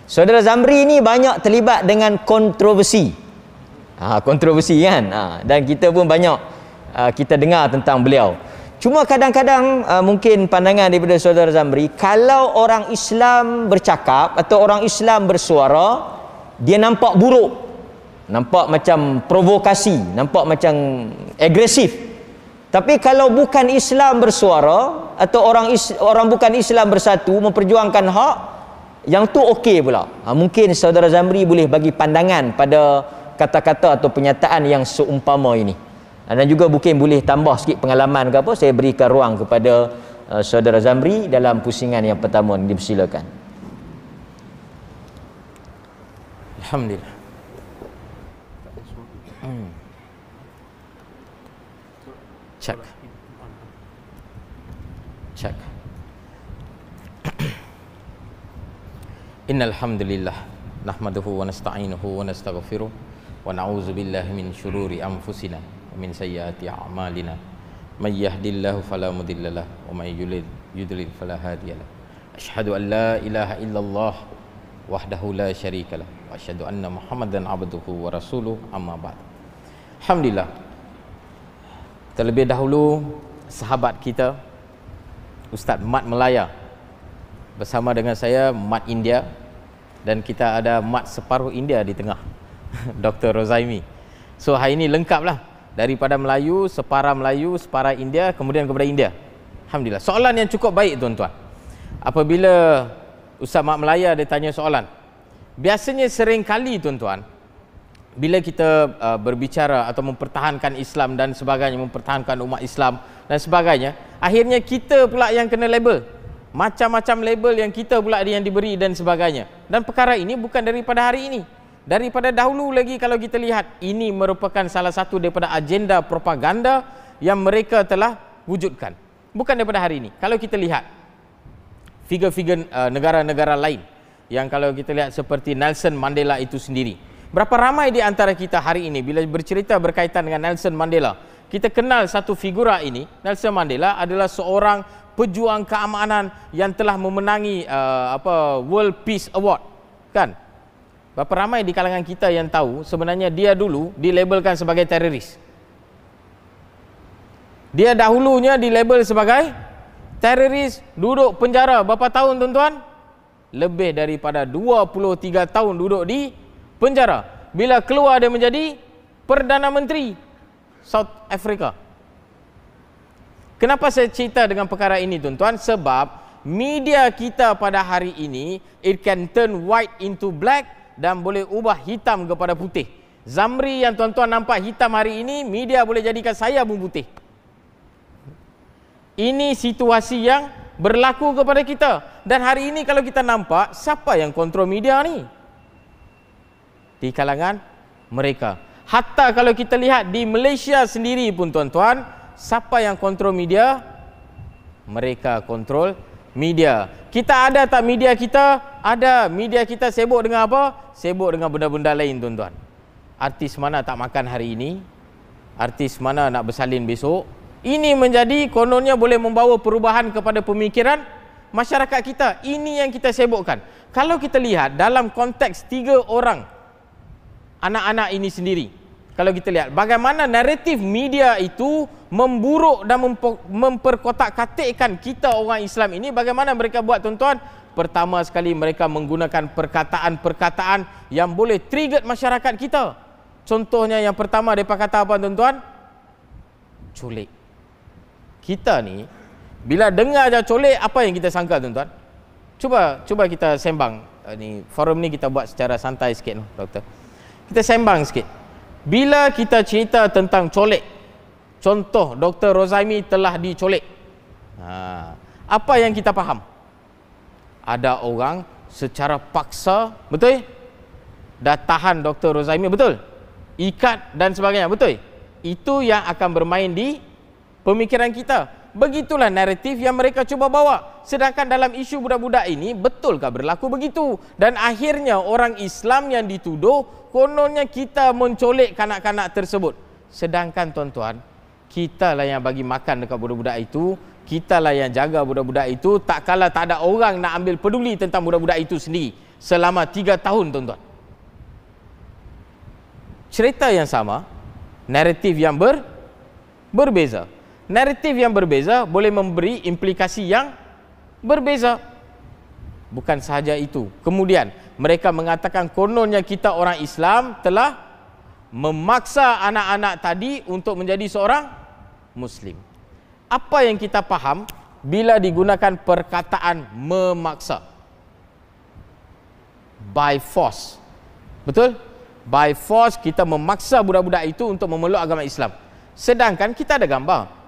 Saudara Zamri ni banyak terlibat dengan kontroversi. Kontroversi kan? Dan kita pun banyak kita dengar tentang beliau. Cuma kadang-kadang mungkin pandangan daripada Saudara Zamri, kalau orang Islam bercakap atau orang Islam bersuara, dia nampak buruk, nampak macam provokasi, nampak macam agresif. Tapi kalau bukan Islam bersuara atau orang bukan Islam bersatu memperjuangkan hak, yang tu okey pula. Mungkin Saudara Zamri boleh bagi pandangan pada kata-kata atau penyataan yang seumpama ini. Dan juga mungkin boleh tambah sikit pengalaman ke apa, saya berikan ruang kepada Saudara Zamri dalam pusingan yang pertama ini, dipersilakan. Alhamdulillah. Cek. Innal hamdalillah nahmaduhu wa nasta'inuhu wa nastaghfiruh wa na'udzu billahi min syururi anfusina min sayyiati a'malina may yahdihillahu fala mudhillalah wa may yudlil fala hadiyalah. Asyhadu an la ilaha illallah wahdahu la syarikalah wa asyhadu anna Muhammadan abduhu wa rasuluh, amma ba'd. Alhamdulillah. Terlebih dahulu sahabat kita Ustaz Mat Melaya bersama dengan saya Mat India, dan kita ada Mat separuh India di tengah Dr. Rozaimi. So hari ini lengkaplah, daripada Melayu, separa India, kemudian kepada India. Alhamdulillah. Soalan yang cukup baik tuan-tuan. Apabila Ustaz Mat Melaya dia tanya soalan, biasanya sering kali tuan-tuan, bila kita berbicara atau mempertahankan Islam dan sebagainya, mempertahankan umat Islam dan sebagainya, akhirnya kita pula yang kena label. Macam-macam label yang kita pula yang diberi dan sebagainya. Dan perkara ini bukan daripada hari ini. Daripada dahulu lagi kalau kita lihat, ini merupakan salah satu daripada agenda propaganda yang mereka telah wujudkan. Bukan daripada hari ini. Kalau kita lihat figure-figure negara-negara lain, yang kalau kita lihat seperti Nelson Mandela itu sendiri. Berapa ramai di antara kita hari ini bila bercerita berkaitan dengan Nelson Mandela, kita kenal satu figura ini. Nelson Mandela adalah seorang pejuang keamanan yang telah memenangi World Peace Award, kan? Berapa ramai di kalangan kita yang tahu sebenarnya dia dulu dilabelkan sebagai teroris. Dia dahulunya dilabel sebagai teroris, duduk penjara berapa tahun tuan-tuan? Lebih daripada 23 tahun duduk di penjara. Bila keluar dia menjadi Perdana Menteri South Africa. Kenapa saya cerita dengan perkara ini tuan-tuan? Sebab media kita pada hari ini, it can turn white into black dan boleh ubah hitam kepada putih. Zamri yang tuan-tuan nampak hitam hari ini, media boleh jadikan saya pun putih. Ini situasi yang berlaku kepada kita. Dan hari ini kalau kita nampak, siapa yang kontrol media ni? Di kalangan mereka. Hatta kalau kita lihat di Malaysia sendiri pun tuan-tuan, siapa yang kontrol media? Mereka kontrol media. Kita ada tak media kita? Ada. Media kita sibuk dengan apa? Sibuk dengan benda-benda lain tuan-tuan. Artis mana tak makan hari ini? Artis mana nak bersalin besok? Ini menjadi kononnya boleh membawa perubahan kepada pemikiran masyarakat kita. Ini yang kita sibukkan. Kalau kita lihat dalam konteks 3 orang anak-anak ini sendiri, kalau kita lihat bagaimana naratif media itu memburuk dan memperkotak-katikkan kita orang Islam ini, bagaimana mereka buat tuan-tuan? Pertama sekali mereka menggunakan perkataan-perkataan yang boleh trigger masyarakat kita. Contohnya yang pertama mereka kata apa tuan-tuan? Colik. Kita ni bila dengar aja colik, apa yang kita sangka tuan-tuan? Cuba kita sembang ni, forum ni kita buat secara santai sikit doktor. Kita sembang sikit. Bila kita cerita tentang colek, contoh Dr. Rozaimi telah dicolek, apa yang kita faham? Ada orang secara paksa, betul? dah tahan Dr. Rozaimi, betul? Ikat dan sebagainya, betul? Itu yang akan bermain di pemikiran kita. Begitulah naratif yang mereka cuba bawa. Sedangkan dalam isu budak-budak ini, betulkah berlaku begitu? Dan akhirnya orang Islam yang dituduh, kononnya kita mencolek kanak-kanak tersebut. Sedangkan tuan-tuan, kitalah yang bagi makan dekat budak-budak itu, kitalah yang jaga budak-budak itu, tak kala tak ada orang nak ambil peduli tentang budak-budak itu sendiri selama 3 tahun, tuan-tuan. Cerita yang sama, naratif yang berbeza. Naratif yang berbeza boleh memberi implikasi yang berbeza. Bukan sahaja itu. Kemudian mereka mengatakan kononnya kita orang Islam telah memaksa anak-anak tadi untuk menjadi seorang Muslim. Apa yang kita faham bila digunakan perkataan memaksa? By force. Betul? By force kita memaksa budak-budak itu untuk memeluk agama Islam. Sedangkan kita ada gambar.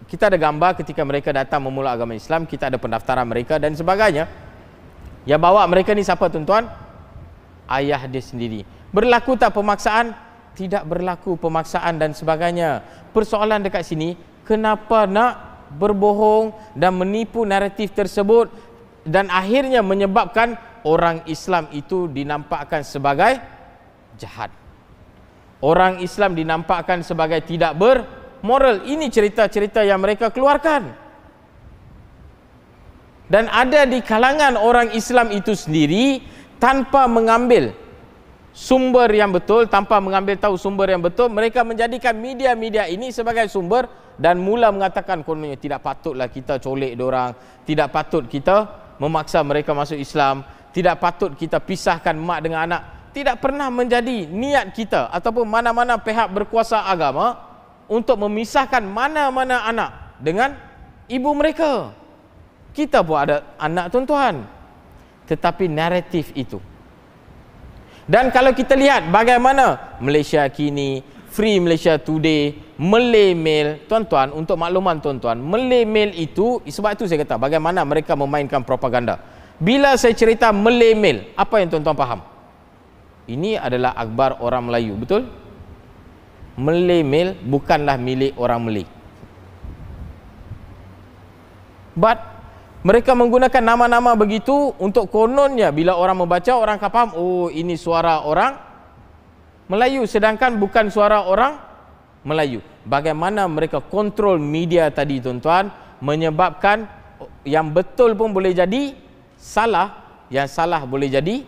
Kita ada gambar ketika mereka datang memeluk agama Islam, kita ada pendaftaran mereka dan sebagainya. Yang bawa mereka ni siapa, tuan-tuan? Ayah dia sendiri. Berlaku tak pemaksaan? Tidak berlaku pemaksaan dan sebagainya. Persoalan dekat sini, kenapa nak berbohong dan menipu naratif tersebut dan akhirnya menyebabkan orang Islam itu dinampakkan sebagai jahat. Orang Islam dinampakkan sebagai tidak bermoral. Ini cerita-cerita yang mereka keluarkan. Dan ada di kalangan orang Islam itu sendiri, tanpa mengambil sumber yang betul, tanpa mengambil tahu sumber yang betul, mereka menjadikan media-media ini sebagai sumber dan mula mengatakan kononnya tidak patutlah kita colek diorang, tidak patut kita memaksa mereka masuk Islam, tidak patut kita pisahkan mak dengan anak. Tidak pernah menjadi niat kita ataupun mana-mana pihak berkuasa agama untuk memisahkan mana-mana anak dengan ibu mereka. Kita pun ada anak, tuan-tuan. Tetapi naratif itu. Dan kalau kita lihat bagaimana Malaysia kini, Free Malaysia Today, Malay Mail, tuan-tuan, untuk makluman tuan-tuan, Malay Mail itu, sebab itu saya kata bagaimana mereka memainkan propaganda. Bila saya cerita Malay Mail, apa yang tuan-tuan faham? Ini adalah akhbar orang Melayu, betul? Malay Mail bukanlah milik orang Malay. But mereka menggunakan nama-nama begitu untuk kononnya bila orang membaca, orang akan faham, oh ini suara orang Melayu, sedangkan bukan suara orang Melayu. Bagaimana mereka kontrol media tadi, tuan-tuan, menyebabkan yang betul pun boleh jadi salah, yang salah boleh jadi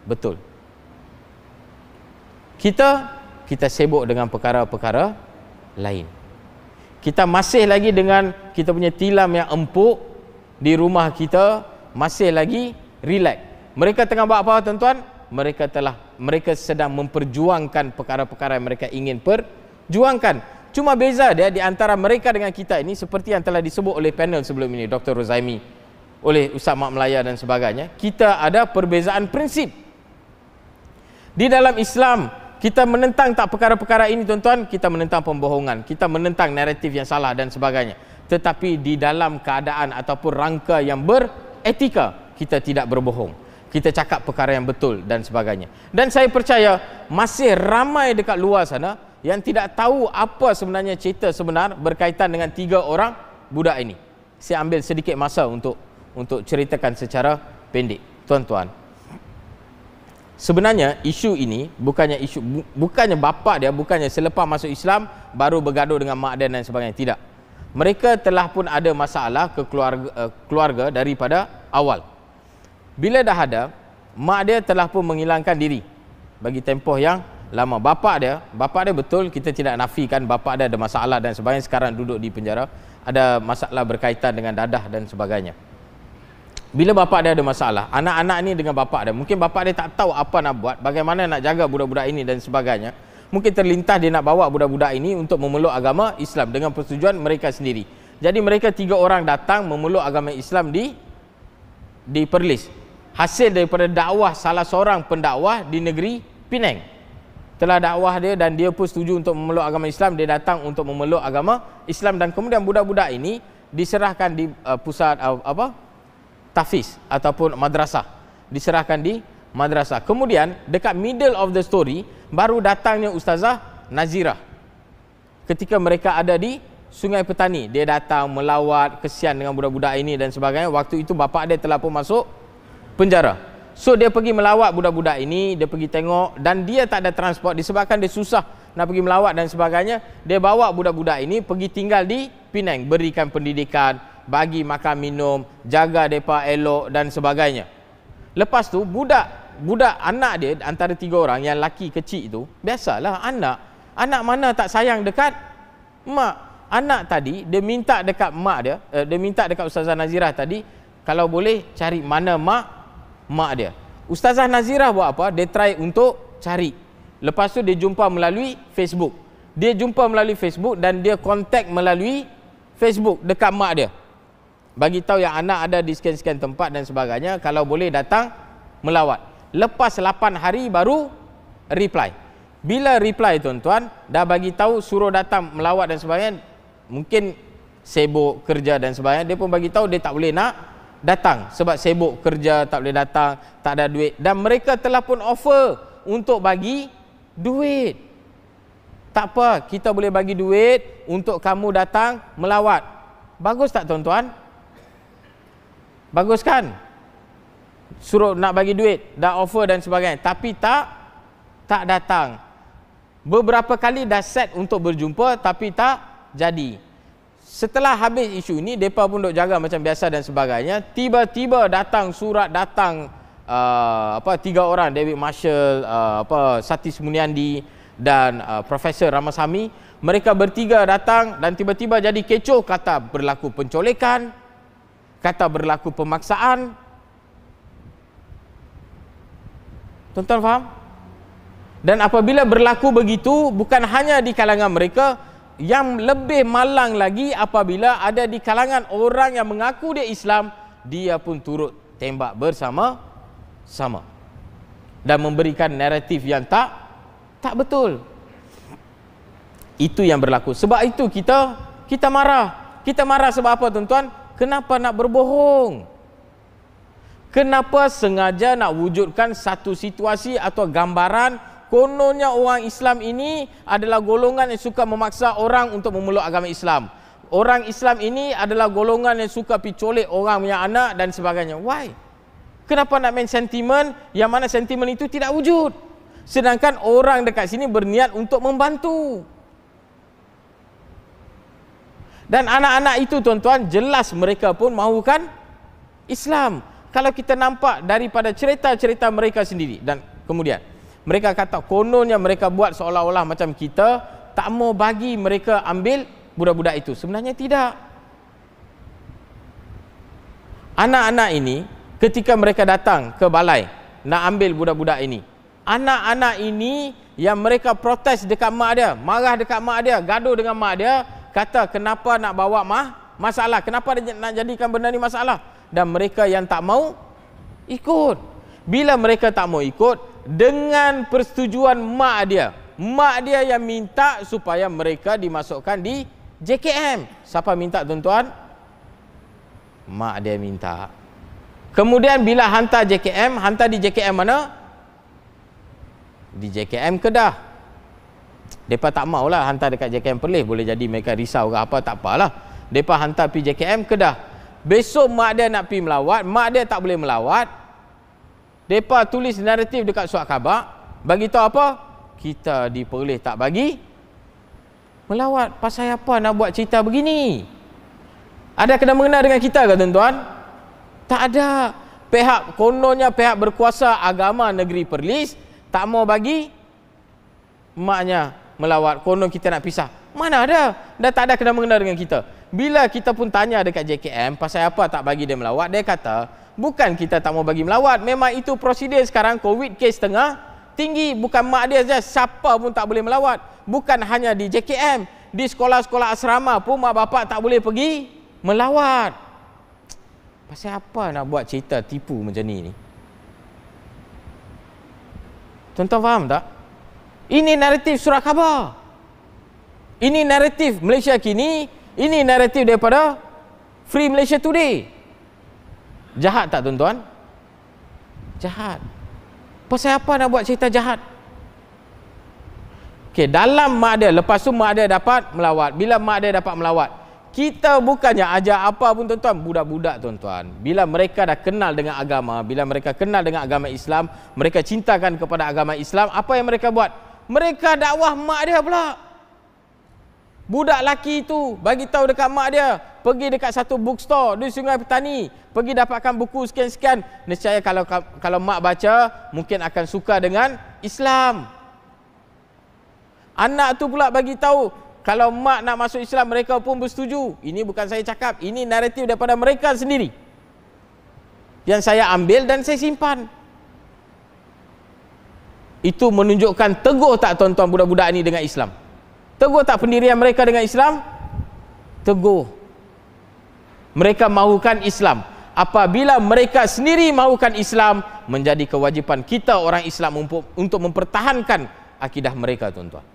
betul. Kita sibuk dengan perkara-perkara lain. Kita masih lagi dengan kita punya tilam yang empuk di rumah kita, masih lagi relax. Mereka tengah buat apa, tuan-tuan? Mereka sedang memperjuangkan perkara-perkara yang mereka ingin perjuangkan. Cuma beza dia di antara mereka dengan kita ini, seperti yang telah disebut oleh panel sebelum ini, Dr. Rozaimi, oleh Ustaz Mak Melaya dan sebagainya. Kita ada perbezaan prinsip. Di dalam Islam, kita menentang tak perkara-perkara ini, tuan-tuan, kita menentang pembohongan, kita menentang naratif yang salah dan sebagainya. Tetapi di dalam keadaan ataupun rangka yang beretika, kita tidak berbohong. Kita cakap perkara yang betul dan sebagainya. Dan saya percaya masih ramai dekat luar sana yang tidak tahu apa sebenarnya cerita sebenar berkaitan dengan 3 orang budak ini. Saya ambil sedikit masa untuk ceritakan secara pendek. Tuan-tuan, sebenarnya isu ini bukannya bapa dia, bukannya selepas masuk Islam baru bergaduh dengan mak dia dan sebagainya. Tidak. Mereka telah pun ada masalah ke keluarga daripada awal. Bila dah ada, mak dia telah pun menghilangkan diri bagi tempoh yang lama. Bapa dia betul, kita tidak nafikan bapa dia ada masalah dan sebagainya, sekarang duduk di penjara, ada masalah berkaitan dengan dadah dan sebagainya. Bila bapa dia ada masalah, anak-anak ni dengan bapa dia, mungkin bapa dia tak tahu apa nak buat, bagaimana nak jaga budak-budak ini dan sebagainya. Mungkin terlintas dia nak bawa budak-budak ini untuk memeluk agama Islam dengan persetujuan mereka sendiri. Jadi mereka 3 orang datang memeluk agama Islam di Perlis. Hasil daripada dakwah salah seorang pendakwah di negeri Penang. Telah dakwah dia dan dia pun setuju untuk memeluk agama Islam, dia datang untuk memeluk agama Islam dan kemudian budak-budak ini diserahkan di pusat tahfiz ataupun madrasah. Diserahkan di madrasah. Kemudian dekat middle of the story baru datangnya Ustazah Nazirah. Ketika mereka ada di Sungai Petani, dia datang melawat, kesian dengan budak-budak ini dan sebagainya. Waktu itu bapa dia telah pun masuk penjara. So dia pergi melawat budak-budak ini, dia pergi tengok, dan dia tak ada transport disebabkan dia susah nak pergi melawat dan sebagainya. Dia bawa budak-budak ini pergi tinggal di Penang, berikan pendidikan, bagi makan minum, jaga mereka elok dan sebagainya. Lepas tu budak anak dia antara 3 orang yang laki kecil itu, biasalah anak mana tak sayang dekat mak. Anak tadi dia minta dekat mak dia, dia minta dekat Ustazah Nazirah tadi, kalau boleh cari mana mak dia. Ustazah Nazirah buat apa? Dia try untuk cari. Lepas tu dia jumpa melalui Facebook. Dia jumpa melalui Facebook dan dia kontak melalui Facebook dekat mak dia. Bagi tahu yang anak ada di sekian-sekian tempat dan sebagainya, kalau boleh datang melawat. Lepas 8 hari baru reply. Bila reply tuan-tuan, dah bagi tahu suruh datang melawat dan sebagainya, mungkin sibuk kerja dan sebagainya, dia pun bagi tahu dia tak boleh nak datang sebab sibuk kerja, tak boleh datang, tak ada duit, dan mereka telah pun offer untuk bagi duit. Tak apa, kita boleh bagi duit untuk kamu datang melawat. Bagus tak tuan-tuan? Bagus kan? Suruh nak bagi duit, dah offer dan sebagainya, tapi tak datang. Beberapa kali dah set untuk berjumpa tapi tak jadi. Setelah habis isu ini, mereka pun duk jaga macam biasa dan sebagainya. Tiba-tiba datang surat, datang 3 orang, David Marshall, Satis Muniandi dan Profesor Ramasamy. Mereka bertiga datang dan tiba-tiba jadi kecoh, kata berlaku pencolekan, kata berlaku pemaksaan. Tuan-tuan faham? Dan apabila berlaku begitu, bukan hanya di kalangan mereka, yang lebih malang lagi apabila ada di kalangan orang yang mengaku dia Islam, dia pun turut tembak bersama-sama dan memberikan naratif yang tak betul. Itu yang berlaku. Sebab itu kita marah. Kita marah sebab apa tuan-tuan? Kenapa nak berbohong? Kenapa sengaja nak wujudkan satu situasi atau gambaran kononnya orang Islam ini adalah golongan yang suka memaksa orang untuk memeluk agama Islam. Orang Islam ini adalah golongan yang suka picolek orang punya anak dan sebagainya. Why? Kenapa nak main sentimen yang mana sentimen itu tidak wujud? Sedangkan orang dekat sini berniat untuk membantu. Dan anak-anak itu tuan-tuan, jelas mereka pun mahukan Islam. Kalau kita nampak daripada cerita-cerita mereka sendiri, dan kemudian mereka kata kononnya mereka buat seolah-olah macam kita tak mau bagi mereka ambil budak-budak itu. Sebenarnya tidak. Anak-anak ini ketika mereka datang ke balai nak ambil budak-budak ini, anak-anak ini yang mereka protes dekat mak dia, marah dekat mak dia, gaduh dengan mak dia, kata kenapa nak bawa masalah, kenapa nak jadikan benda ni masalah, dan mereka yang tak mau ikut. Bila mereka tak mau ikut, dengan persetujuan mak dia yang minta supaya mereka dimasukkan di JKM. Siapa minta tuan-tuan? Mak dia minta. Kemudian bila hantar di JKM mana? Di JKM Kedah. Mereka tak maulah hantar dekat JKM Perlis, boleh jadi mereka risau ke apa, tak apalah. Mereka hantar pergi JKM Kedah. Besok mak dia nak pergi melawat, mak dia tak boleh melawat. Mereka tulis naratif dekat surat khabar, bagi tahu apa? Kita di Perlis tak bagi melawat. Pasal apa nak buat cerita begini? Ada kena mengena dengan kita ke tuan-tuan? Tak ada. Kononnya pihak berkuasa agama negeri Perlis tak mau bagi maknya melawat. Konon kita nak pisah. Mana ada? Dah tak ada kena mengena dengan kita. Bila kita pun tanya dekat JKM pasal apa tak bagi dia melawat, dia kata bukan kita tak mau bagi melawat, memang itu prosedur sekarang. Covid case tengah tinggi, bukan mak dia saja, siapa pun tak boleh melawat. Bukan hanya di JKM, di sekolah-sekolah asrama pun mak bapak tak boleh pergi melawat. Pasal apa nak buat cerita tipu macam ni? Tuan-tuan faham tak? Ini naratif surat khabar. Ini naratif Malaysia kini, ini naratif daripada Free Malaysia Today. Jahat tak tuan-tuan? Jahat. Pasal apa nak buat cerita jahat? Okey, dalam mak dia, lepas tu mak dia dapat melawat. Bila mak dia dapat melawat, kita bukannya ajar apa pun tuan-tuan, budak-budak tuan-tuan. Bila mereka dah kenal dengan agama, bila mereka kenal dengan agama Islam, mereka cintakan kepada agama Islam, apa yang mereka buat? Mereka dakwah mak dia pula. Budak laki itu bagi tahu dekat mak dia, pergi dekat satu bookstore di Sungai Petani, pergi dapatkan buku sekian-sekian. Nescaya kalau mak baca, mungkin akan suka dengan Islam. Anak tu pula bagi tahu, kalau mak nak masuk Islam, mereka pun bersetuju. Ini bukan saya cakap, ini naratif daripada mereka sendiri yang saya ambil dan saya simpan. Itu menunjukkan teguh tak tuan-tuan budak-budak ini dengan Islam? Teguh tak pendirian mereka dengan Islam? Teguh. Mereka mahukan Islam. Apabila mereka sendiri mahukan Islam, menjadi kewajipan kita orang Islam untuk mempertahankan akidah mereka tuan-tuan.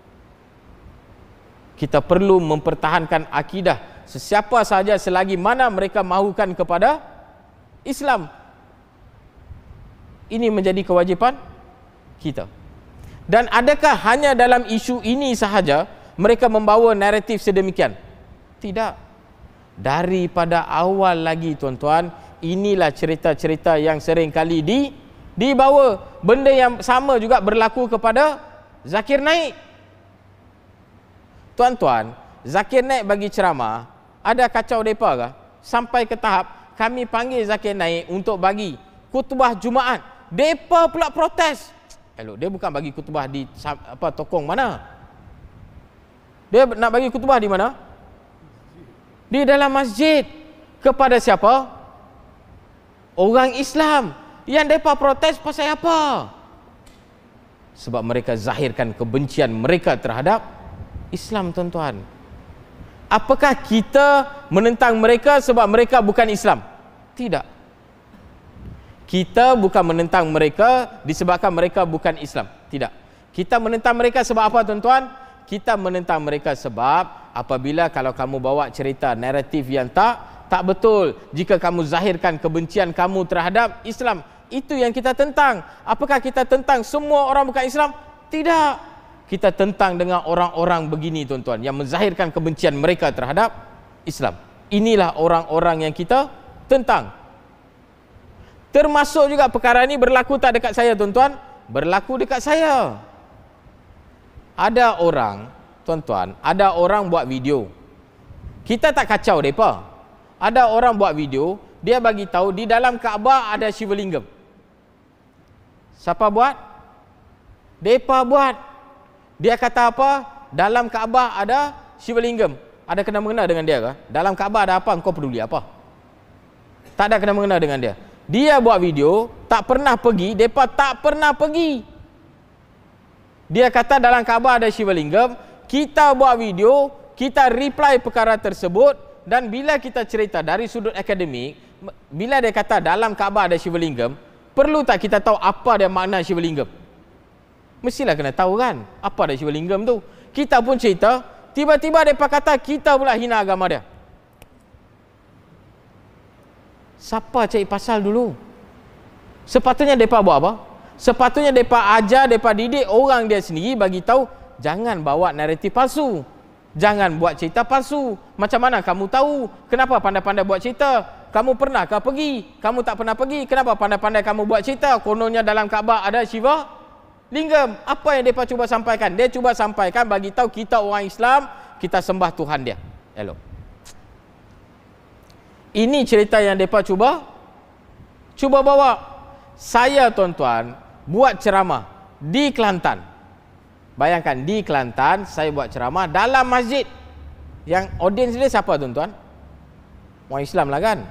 Kita perlu mempertahankan akidah sesiapa sahaja selagi mana mereka mahukan kepada Islam. Ini menjadi kewajipan kita. Dan adakah hanya dalam isu ini sahaja mereka membawa naratif sedemikian? Tidak. Daripada awal lagi tuan-tuan, inilah cerita-cerita yang sering kali dibawa. Benda yang sama juga berlaku kepada Zakir Naik. Tuan-tuan, Zakir Naik bagi ceramah, ada kacau mereka ke? Sampai ke tahap kami panggil Zakir Naik untuk bagi khutbah Jumaat. Mereka pula protes. Elok, dia bukan bagi khutbah di tokong mana? Dia nak bagi khutbah di mana? Di dalam masjid. Kepada siapa? Orang Islam. Yang mereka protes pasal apa? Sebab mereka zahirkan kebencian mereka terhadap Islam tuan-tuan. Apakah kita menentang mereka sebab mereka bukan Islam? Tidak. Kita bukan menentang mereka disebabkan mereka bukan Islam. Tidak. Kita menentang mereka sebab apa tuan-tuan? Kita menentang mereka sebab apabila kalau kamu bawa cerita naratif yang tak betul, jika kamu zahirkan kebencian kamu terhadap Islam, itu yang kita tentang. Apakah kita tentang semua orang bukan Islam? Tidak. Kita tentang dengan orang-orang begini tuan-tuan, yang menzahirkan kebencian mereka terhadap Islam. Inilah orang-orang yang kita tentang. Termasuk juga perkara ini berlaku tak dekat saya tuan-tuan? Berlaku dekat saya. Ada orang, tuan-tuan, ada orang buat video. Kita tak kacau mereka. Ada orang buat video, dia bagi tahu di dalam Kaabah ada Shiva Lingam. Siapa buat? Mereka buat. Dia kata apa? Dalam Kaabah ada Shiva Lingam. Ada kena-mengena dengan dia ke? Dalam Kaabah ada apa? Engkau peduli apa? Tak ada kena-mengena dengan dia. Dia buat video, tak pernah pergi, mereka tak pernah pergi. Dia kata dalam Kaabah ada Shiva Lingam, kita buat video, kita reply perkara tersebut, dan bila kita cerita dari sudut akademik, bila dia kata dalam Kaabah ada Shiva Lingam, perlu tak kita tahu apa dia makna Shiva Lingam? Mestilah kena tahu kan, apa dia Shiva Lingam tu. Kita pun cerita, tiba-tiba mereka kata kita pula hina agama dia. Siapa cari pasal dulu? Sepatutnya mereka buat apa? Sepatutnya mereka ajar, mereka didik orang dia sendiri, bagi tahu jangan bawa naratif palsu. Jangan buat cerita palsu. Macam mana kamu tahu? Kenapa pandai-pandai buat cerita? Kamu pernahkah pergi? Kamu tak pernah pergi. Kenapa pandai-pandai kamu buat cerita? Kononnya dalam Kaabah ada Shiva Lingam. Apa yang mereka cuba sampaikan? Dia cuba sampaikan bagi tahu kita orang Islam, kita sembah Tuhan dia. Elok. Ini cerita yang mereka cuba bawa. Saya tuan-tuan buat ceramah di Kelantan. Bayangkan di Kelantan saya buat ceramah dalam masjid. Yang audiens dia siapa tuan-tuan? Orang Islam lah kan.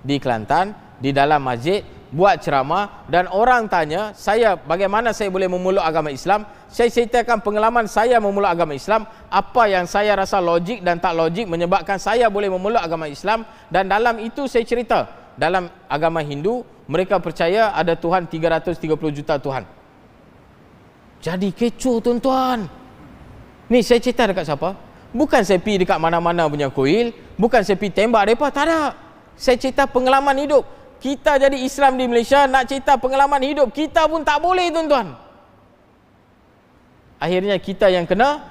Di Kelantan, di dalam masjid, buat ceramah, dan orang tanya saya bagaimana saya boleh memeluk agama Islam. Saya ceritakan pengalaman saya memeluk agama Islam, apa yang saya rasa logik dan tak logik menyebabkan saya boleh memeluk agama Islam. Dan dalam itu saya cerita, dalam agama Hindu mereka percaya ada Tuhan 330 juta Tuhan. Jadi kecoh tuan-tuan. Ni saya cerita dekat siapa? Bukan saya pergi dekat mana-mana punya kuil, bukan saya pergi tembak mereka, tak ada. Saya cerita pengalaman hidup. kita jadi Islam di Malaysia, nak cerita pengalaman hidup kita pun tak boleh tuan-tuan. Akhirnya kita yang kena,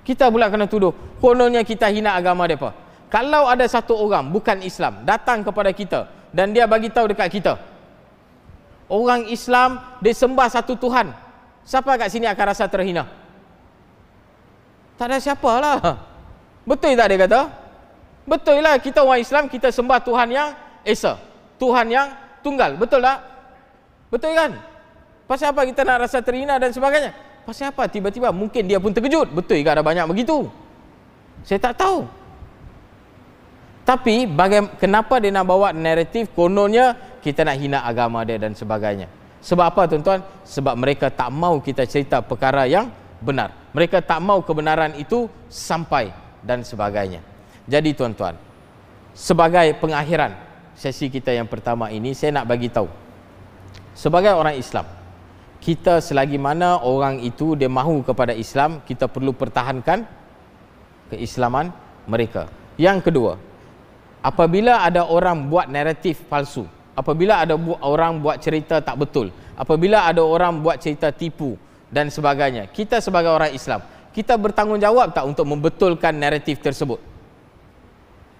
kita pula kena tuduh. Kononnya kita hina agama mereka. Kalau ada satu orang bukan Islam datang kepada kita dan dia bagi tahu dekat kita, orang Islam dia sembah satu Tuhan, siapa kat sini akan rasa terhina? Tak ada siapalah. Betul tak dia kata? Betul lah, kita orang Islam, kita sembah Tuhan yang Esa, Tuhan yang tunggal. Betul tak? Betul kan? Pasal apa kita nak rasa terhina dan sebagainya? Pasal apa? Tiba-tiba mungkin dia pun terkejut. Betul ke ada banyak begitu? Saya tak tahu. Tapi kenapa dia nak bawa naratif kononnya kita nak hina agama dia dan sebagainya? Sebab apa tuan-tuan? Sebab mereka tak mau kita cerita perkara yang benar. Mereka tak mau kebenaran itu sampai dan sebagainya. Jadi tuan-tuan, sebagai pengakhiran sesi kita yang pertama ini, saya nak bagi tahu, sebagai orang Islam, kita selagi mana orang itu dia mahu kepada Islam, kita perlu pertahankan keislaman mereka. Yang kedua, apabila ada orang buat naratif palsu, apabila ada orang buat cerita tak betul, apabila ada orang buat cerita tipu dan sebagainya, kita sebagai orang Islam, kita bertanggungjawab tak untuk membetulkan naratif tersebut?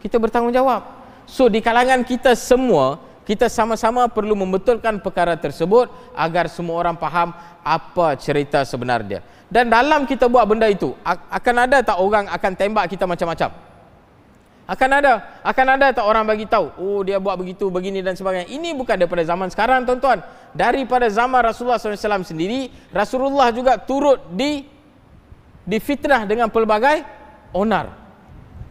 Kita bertanggungjawab. So di kalangan kita semua, kita sama-sama perlu membetulkan perkara tersebut agar semua orang faham apa cerita sebenar dia. Dan dalam kita buat benda itu, akan ada tak orang akan tembak kita macam-macam? Akan ada tak orang bagi tahu, oh dia buat begitu, begini dan sebagainya. Ini bukan daripada zaman sekarang tuan-tuan. Daripada zaman Rasulullah SAW sendiri, Rasulullah juga turut difitnah dengan pelbagai onar.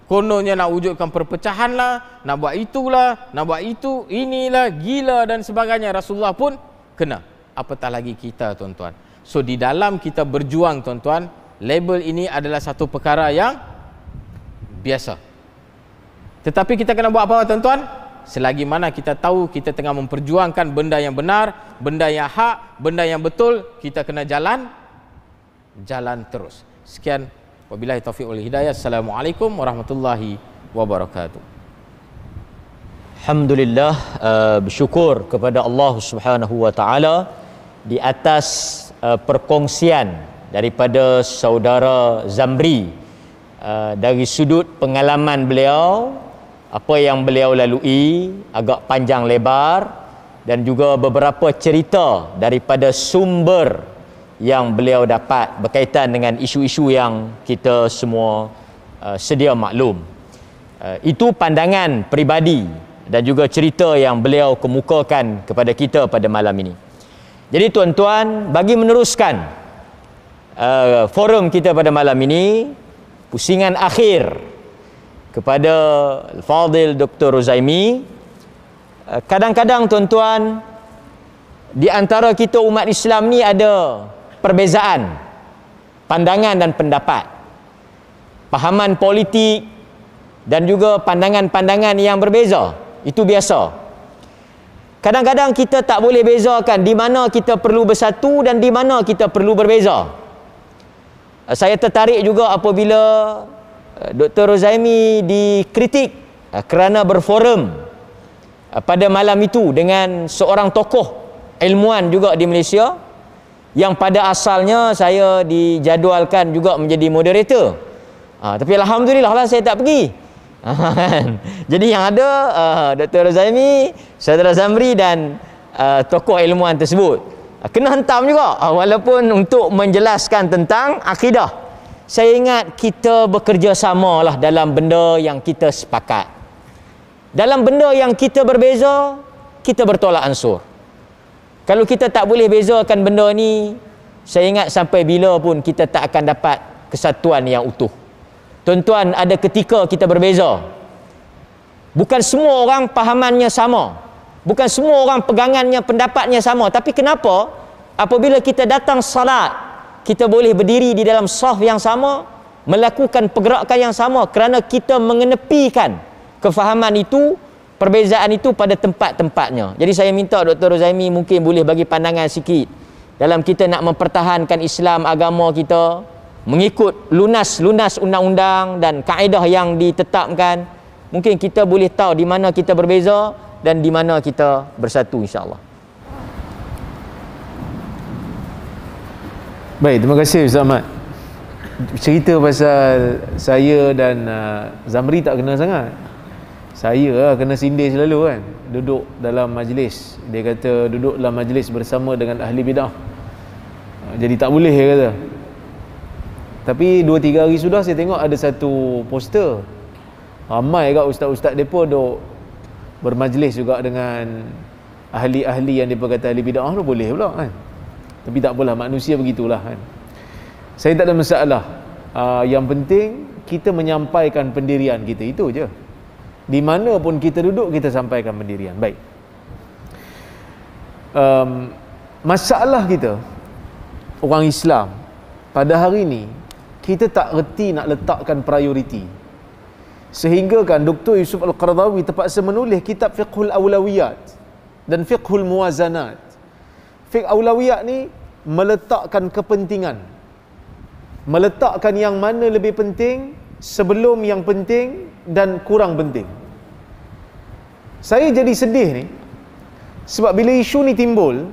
Kononnya nak wujudkan perpecahan lah, nak buat itulah, nak buat itu, inilah, gila dan sebagainya. Rasulullah pun kena. Apatah lagi kita tuan-tuan. So di dalam kita berjuang tuan-tuan, label ini adalah satu perkara yang biasa. Tetapi kita kena buat apa tuan-tuan? Selagi mana kita tahu kita tengah memperjuangkan benda yang benar, benda yang hak, benda yang betul, kita kena jalan terus. Sekian, wabillahi taufiq wal hidayah. Assalamualaikum warahmatullahi wabarakatuh. Alhamdulillah, bersyukur kepada Allah Subhanahu wa taala di atas perkongsian daripada saudara Zamri dari sudut pengalaman beliau, apa yang beliau lalui agak panjang lebar, dan juga beberapa cerita daripada sumber yang beliau dapat berkaitan dengan isu-isu yang kita semua sedia maklum. Itu pandangan peribadi dan juga cerita yang beliau kemukakan kepada kita pada malam ini. Jadi tuan-tuan, bagi meneruskan forum kita pada malam ini, pusingan akhir kepada Al-Fadhil Dr. Ruzaimi. Kadang-kadang tuan-tuan, di antara kita umat Islam ni ada perbezaan pandangan dan pendapat, pahaman politik dan juga pandangan-pandangan yang berbeza. Itu biasa. Kadang-kadang kita tak boleh bezakan di mana kita perlu bersatu dan di mana kita perlu berbeza. Saya tertarik juga apabila Dr. Ruzaimi dikritik kerana berforum pada malam itu dengan seorang tokoh ilmuwan juga di Malaysia, yang pada asalnya saya dijadualkan juga menjadi moderator. Tapi alhamdulillah lah saya tak pergi. Jadi yang ada Dr. Ruzaimi, Saudara Zamri dan tokoh ilmuwan tersebut kena hentam juga, walaupun untuk menjelaskan tentang akidah. Saya ingat kita bekerja samalah dalam benda yang kita sepakat. Dalam benda yang kita berbeza, kita bertolak ansur. Kalau kita tak boleh bezakan benda ni, saya ingat sampai bila pun kita tak akan dapat kesatuan yang utuh. Tuan-tuan, ada ketika kita berbeza. Bukan semua orang pahamannya sama. Bukan semua orang pegangannya, pendapatnya sama. Tapi kenapa apabila kita datang salat, kita boleh berdiri di dalam saf yang sama, melakukan pergerakan yang sama, kerana kita mengenepikan kefahaman itu, perbezaan itu pada tempat-tempatnya. Jadi saya minta Dr. Ruzaimi mungkin boleh bagi pandangan sikit dalam kita nak mempertahankan Islam, agama kita, mengikut lunas undang-undang dan kaedah yang ditetapkan. Mungkin kita boleh tahu di mana kita berbeza dan di mana kita bersatu insya-Allah. Baik, terima kasih Ustaz Ahmad. Cerita pasal saya dan Zamri tak kena sangat. Saya kena sindir selalu kan. Duduk dalam majlis. Dia kata duduk dalam majlis bersama dengan ahli bidah. Jadi tak boleh dia kata. Tapi 2-3 hari sudah saya tengok ada satu poster. Ramai kat ustaz-ustaz depa duk bermajlis juga dengan ahli-ahli yang depa kata ahli bidah tu, boleh pula kan. Tapi tak apalah, manusia begitulah kan. Saya tak ada masalah. Yang penting kita menyampaikan pendirian kita, itu je. Di mana pun kita duduk, kita sampaikan pendirian. Baik. Masalah kita orang Islam pada hari ini, kita tak reti nak letakkan prioriti. Sehingga kan Dr. Yusuf Al-Qaradawi terpaksa menulis kitab Fiqhul Awlawiyat dan Fiqhul Muwazanat. Fiqh Awlawiyat ni meletakkan kepentingan, meletakkan yang mana lebih penting sebelum yang penting dan kurang penting. Saya jadi sedih ni sebab bila isu ni timbul,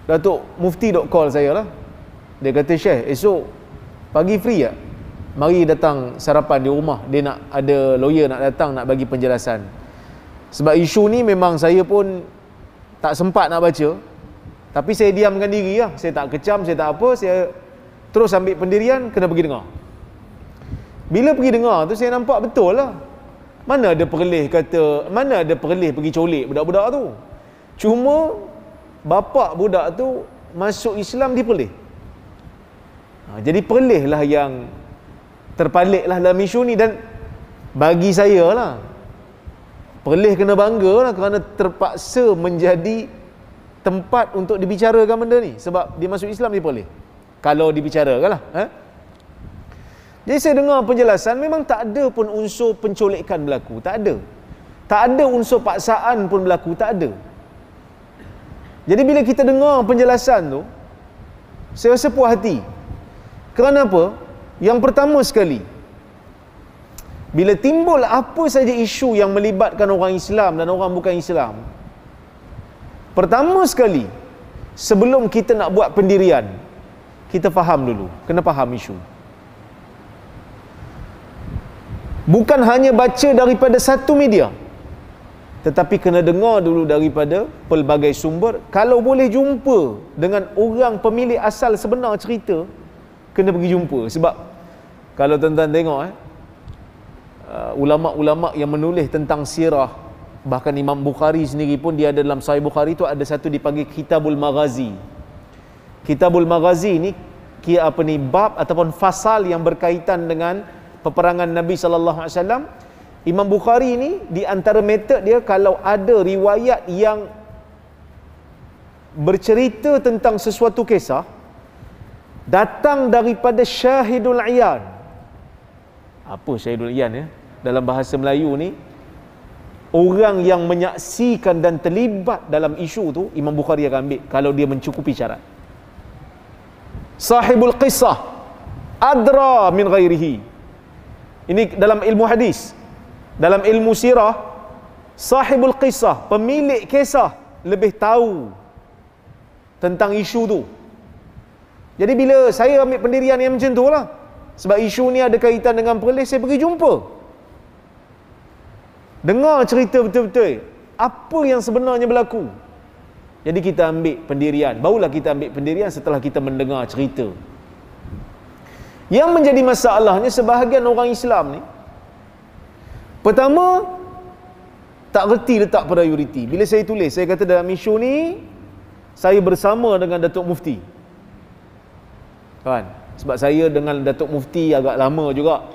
Datuk Mufti dok call saya lah. Dia kata, Syekh, esok pagi free tak? Mari datang sarapan di rumah. Dia nak ada lawyer nak datang nak bagi penjelasan. Sebab isu ni memang saya pun tak sempat nak baca. Tapi saya diamkan diri lah. Saya tak kecam, saya tak apa. Saya terus ambil pendirian, kena pergi dengar. Bila pergi dengar tu, saya nampak betul lah. Mana ada perleh kata, mana ada perleh pergi colik budak-budak tu. Cuma bapak budak tu masuk Islam diperleh. Jadi perleh lah yang terpalit lah dalam isu ni. Dan bagi saya lah, perleh kena bangga lah kerana terpaksa menjadi tempat untuk dibicarakan benda ni. Sebab dia masuk Islam dia boleh, kalau dibicarakan lah. Jadi saya dengar penjelasan, memang tak ada pun unsur penculikan berlaku. Tak ada. Tak ada unsur paksaan pun berlaku. Tak ada. Jadi bila kita dengar penjelasan tu, saya rasa puas hati. Kerana apa? Yang pertama sekali, bila timbul apa saja isu yang melibatkan orang Islam dan orang bukan Islam, pertama sekali, sebelum kita nak buat pendirian, kita faham dulu. Kena faham isu. Bukan hanya baca daripada satu media, tetapi kena dengar dulu daripada pelbagai sumber. Kalau boleh jumpa dengan orang pemilik asal sebenar cerita, kena pergi jumpa. Sebab kalau tuan-tuan tengok ulama-ulama yang menulis tentang sirah, bahkan Imam Bukhari sendiri pun dia ada dalam Sahih Bukhari tu ada satu dipanggil Kitabul Maghazi. Kitabul Maghazi ni bab ataupun fasal yang berkaitan dengan peperangan Nabi sallallahu alaihi wasallam. Imam Bukhari ni di antara metod dia, kalau ada riwayat yang bercerita tentang sesuatu kisah datang daripada syahidul iyan. Apa syahidul iyan ya? Dalam bahasa Melayu ni, orang yang menyaksikan dan terlibat dalam isu tu, Imam Bukhari akan ambil kalau dia mencukupi syarat. Sahibul qissah adra min ghairihi. Ini dalam ilmu hadis. Dalam ilmu sirah, sahibul qissah, pemilik kisah, lebih tahu tentang isu tu. Jadi bila saya ambil pendirian yang macam tu lah, sebab isu ni ada kaitan dengan perlis, saya pergi jumpa, dengar cerita betul-betul apa yang sebenarnya berlaku. Jadi kita ambil pendirian. Barulah kita ambil pendirian setelah kita mendengar cerita. Yang menjadi masalahnya, sebahagian orang Islam ni, pertama, tak reti letak prioriti. Bila saya tulis, saya kata dalam isu ni saya bersama dengan Datuk Mufti, kan? Sebab saya dengan Datuk Mufti agak lama juga.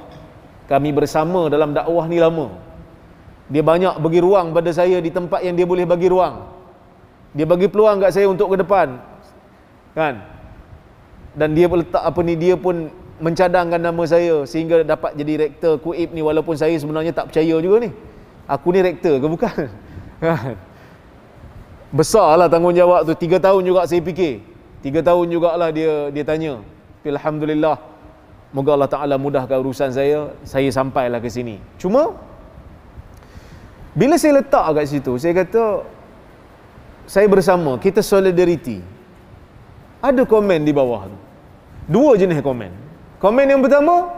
Kami bersama dalam dakwah ni lama. Dia banyak bagi ruang pada saya di tempat yang dia boleh bagi ruang. Dia bagi peluang kat saya untuk ke depan, kan? Dan dia letak dia pun mencadangkan nama saya sehingga dapat jadi rektor KUIP ni, walaupun saya sebenarnya tak percaya juga ni. Aku ni rektor ke bukan? Besarlah tanggungjawab tu. 3 tahun juga saya fikir. 3 tahun jugalah dia tanya. Tapi alhamdulillah, moga Allah Ta'ala mudahkan urusan saya sampailah ke sini. Cuma Bila saya letak kat situ, saya kata saya bersama, kita solidariti. Ada komen di bawah tu. Dua jenis komen. Komen yang pertama,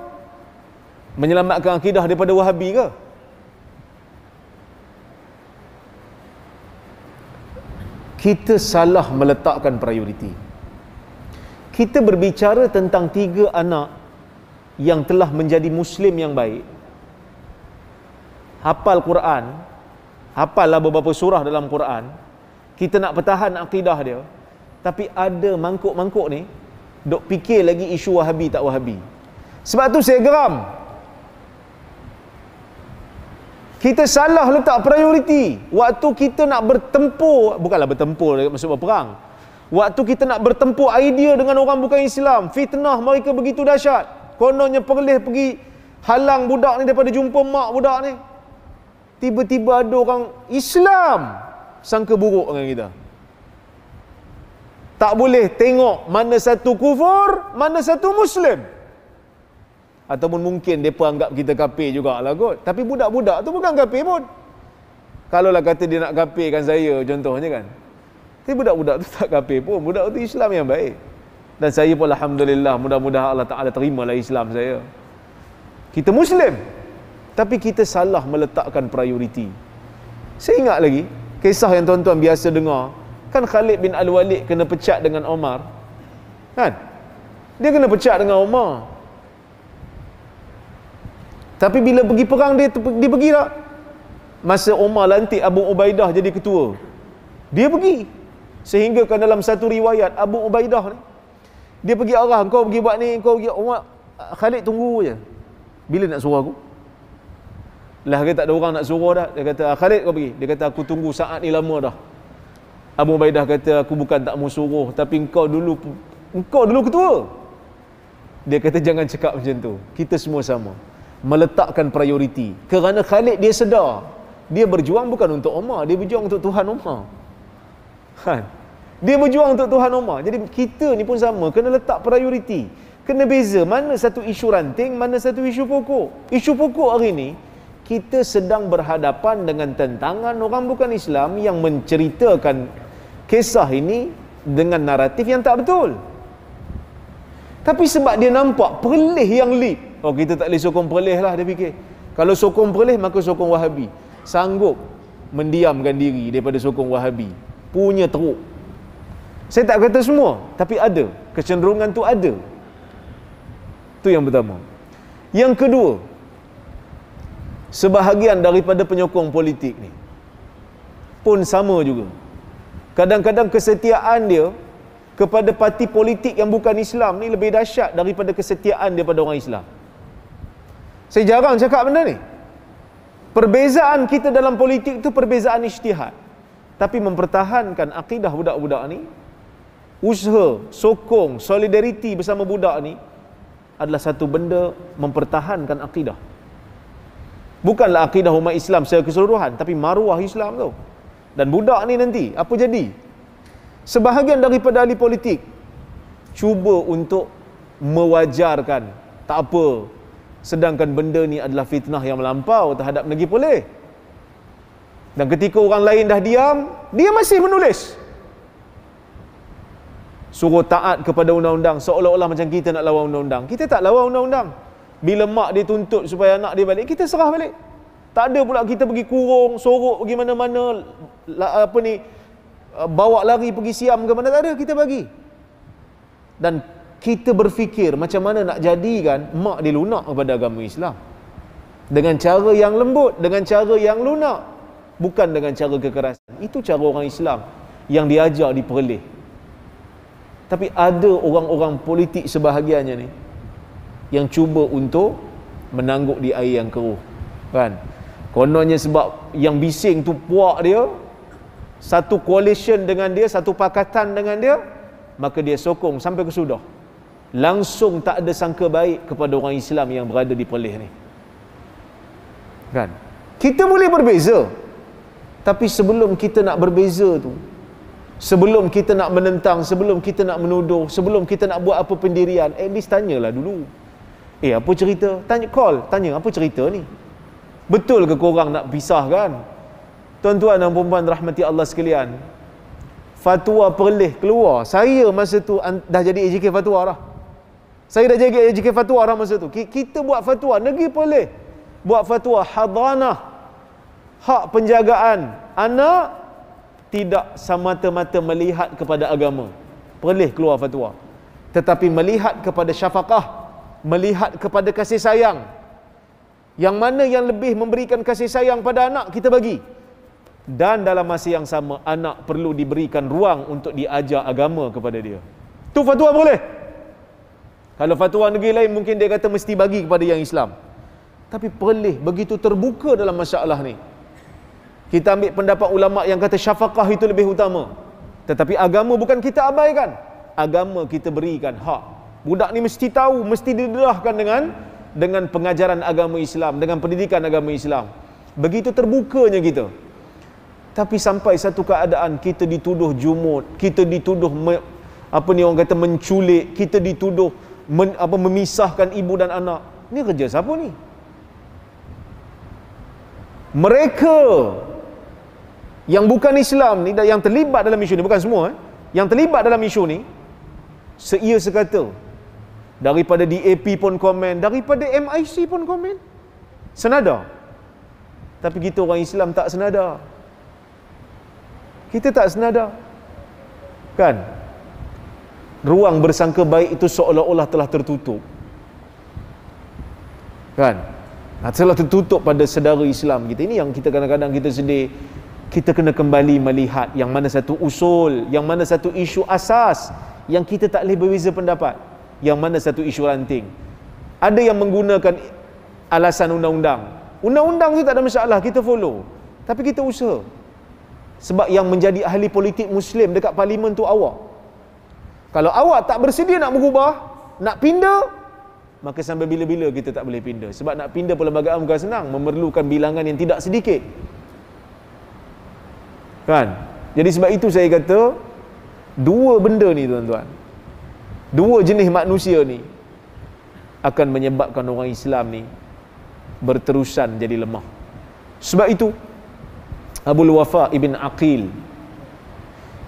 menyelamatkan akidah daripada Wahabi ke? Kita salah meletakkan prioriti. Kita berbicara tentang 3 anak yang telah menjadi Muslim yang baik. Hafal Quran, hafallah beberapa surah dalam Quran. Kita nak pertahan akidah dia, tapi ada mangkuk-mangkuk ni dok fikir lagi isu Wahabi tak Wahabi. Sebab tu saya geram. Kita salah letak prioriti. Waktu kita nak bertempur, bukanlah bertempur maksud berperang. Waktu kita nak bertempur idea dengan orang bukan Islam, fitnah mereka begitu dahsyat. Kononnya Perlis pergi halang budak ni daripada jumpa mak budak ni. Tiba-tiba ada orang Islam sangka buruk dengan kita. Tak boleh tengok mana satu kufur, mana satu Muslim. Ataupun mungkin mereka anggap kita kafir jugalah kot. Tapi budak-budak tu bukan kafir pun. Kalaulah kata dia nak kafirkan saya contohnya kan. Tapi budak-budak tu tak kafir pun. Budak tu Islam yang baik. Dan saya pun alhamdulillah, mudah-mudahan Allah Ta'ala terimalah Islam saya. Kita Muslim. Tapi kita salah meletakkan prioriti. Saya ingat lagi kisah yang tuan-tuan biasa dengar. Kan Khalid bin Al-Walid kena pecat dengan Omar. Kan? Dia kena pecat dengan Omar. Tapi bila pergi perang dia pergi tak? Masa Omar lantik Abu Ubaidah jadi ketua, dia pergi. Sehingga kan dalam satu riwayat Abu Ubaidah ni, dia pergi arah, kau pergi buat ni, kau pergi. Omar, Khalid tunggu je. Bila nak suruh aku? Lah kata tak ada orang nak suruh dah. Dia kata, Khalid kau pergi. Dia kata aku tunggu saat ni lama dah. Abu Ubaidah kata, aku bukan tak mau suruh, tapi engkau dulu ketua. Dia kata jangan cakap macam tu. Kita semua sama. Meletakkan prioriti. Kerana Khalid dia sedar, dia berjuang bukan untuk Omar, dia berjuang untuk Tuhan Omar. Kan? Dia berjuang untuk Tuhan Omar. Jadi kita ni pun sama, kena letak prioriti. Kena beza mana satu isu ranting, mana satu isu pokok. Isu pokok hari ni, kita sedang berhadapan dengan tentangan orang bukan Islam yang menceritakan kisah ini dengan naratif yang tak betul. Tapi sebab dia nampak Perlis yang lead, oh kita tak boleh sokong Perlis lah, dia fikir. Kalau sokong Perlis maka sokong Wahabi. Sanggup mendiamkan diri daripada sokong Wahabi. Punya teruk. Saya tak kata semua, tapi ada. Kecenderungan tu ada. Tu yang pertama. Yang kedua, sebahagian daripada penyokong politik ni pun sama juga. Kadang-kadang kesetiaan dia kepada parti politik yang bukan Islam ni lebih dahsyat daripada kesetiaan dia pada orang Islam. Saya jarang cakap benda ni. Perbezaan kita dalam politik tu perbezaan ijtihad. Tapi mempertahankan akidah budak-budak ni, usaha, sokong, solidariti bersama budak ni adalah satu benda mempertahankan akidah. Bukanlah akidah umat Islam secara keseluruhan, tapi maruah Islam tu. Dan budak ni nanti apa jadi? Sebahagian daripada ahli politik cuba untuk mewajarkan, tak apa, sedangkan benda ni adalah fitnah yang melampau terhadap negeri boleh. Dan ketika orang lain dah diam, dia masih menulis. Suruh taat kepada undang-undang, seolah-olah macam kita nak lawan undang-undang. Kita tak lawan undang-undang. Bila mak dia tuntut supaya anak dia balik, kita serah balik. Tak ada pula kita pergi kurung, sorok pergi mana-mana, bawa lari pergi siam ke mana, tak ada, kita bagi. Dan kita berfikir macam mana nak jadikan mak dia lunak kepada agama Islam. Dengan cara yang lembut, dengan cara yang lunak, bukan dengan cara kekerasan. Itu cara orang Islam yang diajar di Perlis. Tapi ada orang-orang politik sebahagiannya ni yang cuba untuk menangguk di air yang keruh. Kan? Kononnya sebab yang bising tu puak dia, satu coalition dengan dia, satu pakatan dengan dia, maka dia sokong sampai ke sudah. Langsung tak ada sangka baik kepada orang Islam yang berada di Perlis ni. Kan? Kita boleh berbeza. Tapi sebelum kita nak berbeza tu, sebelum kita nak menentang, sebelum kita nak menuduh, sebelum kita nak buat apa pendirian, at least tanyalah dulu. Apa cerita? Tanya apa cerita ni? Betul ke korang nak pisahkan? Tuan-tuan dan puan-puan rahmati Allah sekalian, fatwa perleh keluar. Saya masa tu dah jadi AJK fatwa dah. Saya dah jadi AJK fatwa dah masa tu. Kita buat fatwa, negeri perleh buat fatwa hadanah, hak penjagaan anak tidak semata-mata melihat kepada agama. Perleh keluar fatwa. Tetapi melihat kepada syafaqah, melihat kepada kasih sayang. Yang mana yang lebih memberikan kasih sayang pada anak, kita bagi. Dan dalam masa yang sama, anak perlu diberikan ruang untuk diajar agama kepada dia. Tu fatwa boleh. Kalau fatwa negeri lain mungkin dia kata mesti bagi kepada yang Islam. Tapi perleh begitu terbuka dalam masalah ni. Kita ambil pendapat ulama yang kata syafaqah itu lebih utama. Tetapi agama bukan kita abaikan. Agama kita berikan hak. Budak ni mesti tahu, mesti didedahkan dengan pengajaran agama Islam, dengan pendidikan agama Islam. Begitu terbukanya kita. Tapi sampai satu keadaan kita dituduh jumud, kita dituduh orang kata menculik, kita dituduh memisahkan ibu dan anak. Ni kerja siapa ni? Mereka yang bukan Islam ni, yang terlibat dalam isu ni, bukan semua yang terlibat dalam isu ni, seia sekata, daripada DAP pun komen, daripada MIC pun komen, senada. Tapi kita orang Islam tak senada. Kita tak senada, kan? Ruang bersangka baik itu seolah-olah telah tertutup, kan? Telah tertutup pada saudara Islam kita. Ini yang kita kadang-kadang kita sedih. Kita kena kembali melihat yang mana satu usul, yang mana satu isu asas yang kita tak boleh berbeza pendapat, yang mana satu isu ranting. Ada yang menggunakan alasan undang-undang. Undang-undang tu tak ada masalah, kita follow. Tapi kita usaha. Sebab yang menjadi ahli politik Muslim dekat parlimen tu awak. Kalau awak tak bersedia nak berubah, nak pindah, maka sampai bila-bila kita tak boleh pindah. Sebab nak pindah perlembagaan bukan senang, memerlukan bilangan yang tidak sedikit, kan? Jadi sebab itu saya kata, dua benda ni tuan-tuan, dua jenis manusia ni akan menyebabkan orang Islam ni berterusan jadi lemah. Sebab itu Abul Wafa Ibn Aqil,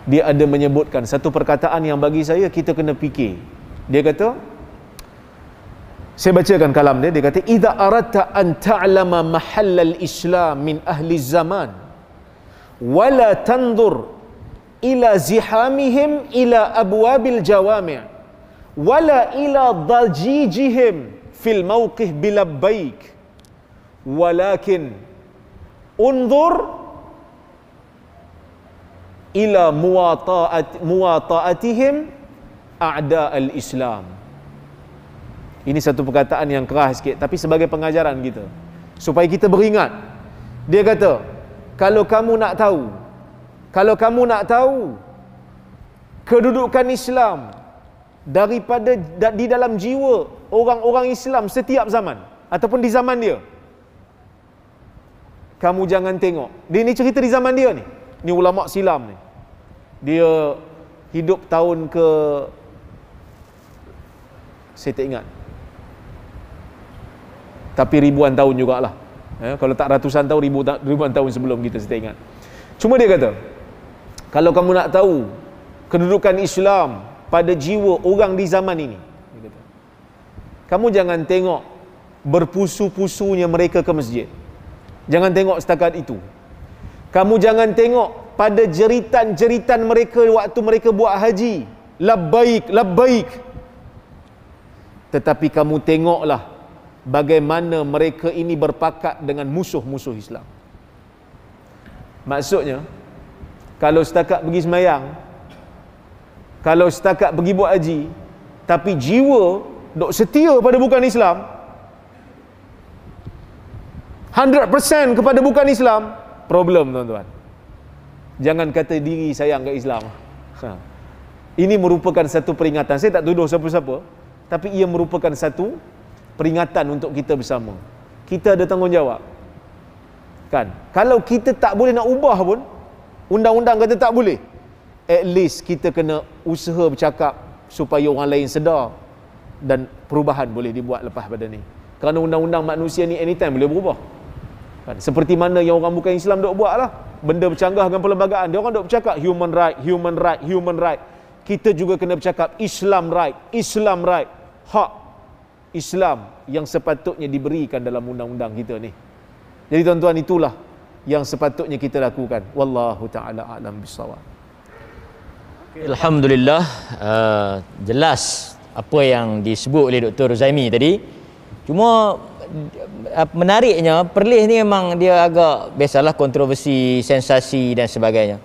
dia ada menyebutkan satu perkataan yang bagi saya kita kena fikir. Dia kata, saya bacakan kalam dia, dia kata, idza aradta an ta'lama mahallal Islam min ahli zaman wala tanzur ila zihamihim ila abwabil jawami' wala ila dajijihim fil mawqif bilabbaik walakin unzur ila muwata'atihim a'da al-Islam. Ini satu perkataan yang keras sikit, tapi sebagai pengajaran kita, supaya kita beringat. Dia kata, kalau kamu nak tahu kedudukan Islam daripada di dalam jiwa orang-orang Islam setiap zaman ataupun di zaman dia, kamu jangan tengok. Dia ni cerita di zaman dia ni. Ni ulama silam ni. Dia hidup tahun ke, saya tak ingat, tapi ribuan tahun jugalah. Kalau tak ratusan tahun, ribuan tahun sebelum kita, saya tak ingat. Cuma dia kata, kalau kamu nak tahu kedudukan Islam pada jiwa orang di zaman ini, dia kata, kamu jangan tengok berpusu-pusunya mereka ke masjid. Jangan tengok setakat itu. Kamu jangan tengok pada jeritan-jeritan mereka waktu mereka buat haji, labbaik, labbaik. Tetapi kamu tengoklah bagaimana mereka ini berpakat dengan musuh-musuh Islam. Maksudnya, kalau setakat pergi semayang, kalau setakat pergi buat haji, tapi jiwa dok setia pada bukan Islam, 100% kepada bukan Islam, problem tuan-tuan. Jangan kata diri sayang ke Islam. Ini merupakan satu peringatan. Saya tak tuduh siapa-siapa, tapi ia merupakan satu peringatan untuk kita bersama. Kita ada tanggungjawab, kan? Kalau kita tak boleh nak ubah pun, undang-undang kata tak boleh, at least kita kena usaha bercakap supaya orang lain sedar dan perubahan boleh dibuat lepas pada ni. Kerana undang-undang manusia ni anytime boleh berubah, kan? Seperti mana yang orang bukan Islam dok buat lah. benda bercanggah dengan perlembagaan. Dia orang duk bercakap human right, human right, human right. Kita juga kena bercakap Islam right, Islam right. Hak Islam yang sepatutnya diberikan dalam undang-undang kita ni. Jadi tuan-tuan, itulah yang sepatutnya kita lakukan. Wallahu taala alam bisawab. Alhamdulillah, jelas apa yang disebut oleh Dr. Zaimi tadi. Cuma menariknya, Perlis ni memang dia agak biasalah kontroversi, sensasi dan sebagainya.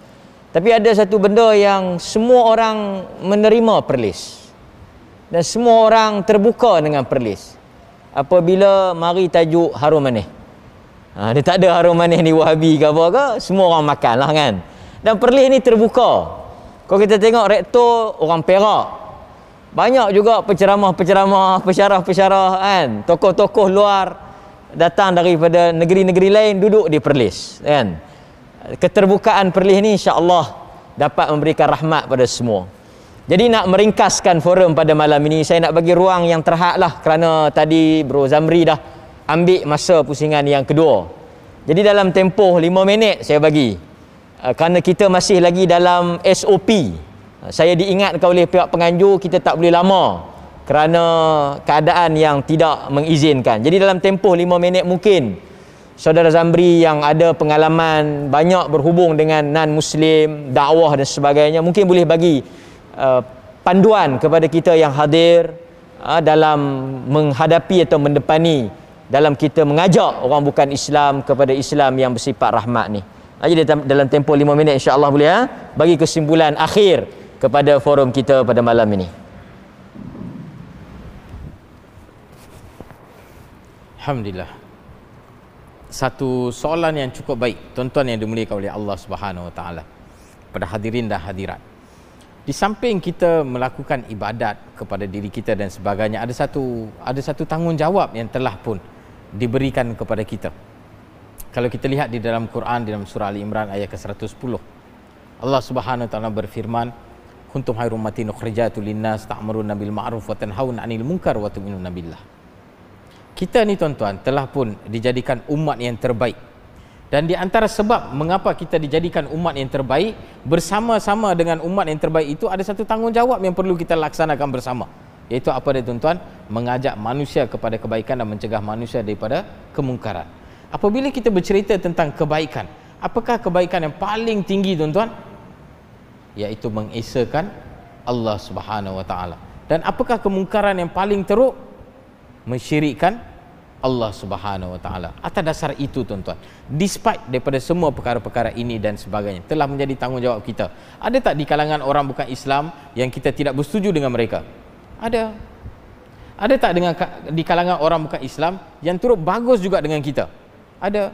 Tapi ada satu benda yang semua orang menerima Perlis. Dan semua orang terbuka dengan Perlis. Apabila mari tajuk harum manis. Dia tak ada harum manis ni Wahabi ke apa ke, semua orang makan lah kan. Dan Perlis ni terbuka. Kalau kita tengok rektor orang Perak, banyak juga penceramah-penceramah, pensyarah-pensyarah kan, tokoh-tokoh luar datang daripada negeri-negeri lain duduk di Perlis kan. Keterbukaan Perlis ni insya-Allah dapat memberikan rahmat pada semua. Jadi nak meringkaskan forum pada malam ini, saya nak bagi ruang yang terhad lah, kerana tadi Bro Zamri dah ambil masa pusingan yang kedua. Jadi dalam tempoh 5 minit saya bagi, kerana kita masih lagi dalam SOP. Saya diingatkan oleh pihak penganjur kita tak boleh lama kerana keadaan yang tidak mengizinkan. Jadi dalam tempoh 5 minit mungkin Saudara Zamri yang ada pengalaman banyak berhubung dengan non-Muslim, dakwah dan sebagainya, mungkin boleh bagi panduan kepada kita yang hadir dalam menghadapi atau mendepani dalam kita mengajak orang bukan Islam kepada Islam yang bersifat rahmat ni. Jadi dalam tempoh 5 minit insya-Allah boleh bagi kesimpulan akhir kepada forum kita pada malam ini. Alhamdulillah. Satu soalan yang cukup baik, tuan-tuan yang dimuliakan oleh Allah Subhanahu Wa Taala, pada hadirin dan hadirat. Di samping kita melakukan ibadat kepada diri kita dan sebagainya, ada satu tanggungjawab yang telah pun diberikan kepada kita. Kalau kita lihat di dalam Quran, di dalam surah Ali Imran ayat ke-110, Allah Subhanahu Wa Taala berfirman, kuntum khairum ummatin ukhrijat lin-nas ta'muruna bil ma'ruf wa tanhauna 'anil munkar wa tu'minuna billah. Kita ni tuan-tuan telah pun dijadikan umat yang terbaik. Dan di antara sebab mengapa kita dijadikan umat yang terbaik, bersama-sama dengan umat yang terbaik itu ada satu tanggungjawab yang perlu kita laksanakan bersama. Iaitu apa dia tuan-tuan? Mengajak manusia kepada kebaikan dan mencegah manusia daripada kemungkaran. Apabila kita bercerita tentang kebaikan, apakah kebaikan yang paling tinggi tuan-tuan? Iaitu mengesakan Allah Subhanahu Wa Taala. Dan apakah kemungkaran yang paling teruk? Mensyirikkan Allah Subhanahu Wa Taala. Atas dasar itu tuan-tuan, despite daripada semua perkara-perkara ini dan sebagainya, telah menjadi tanggungjawab kita. Ada tak di kalangan orang bukan Islam yang kita tidak bersetuju dengan mereka? Ada. Ada tak di kalangan orang bukan Islam yang turut bagus juga dengan kita? Ada.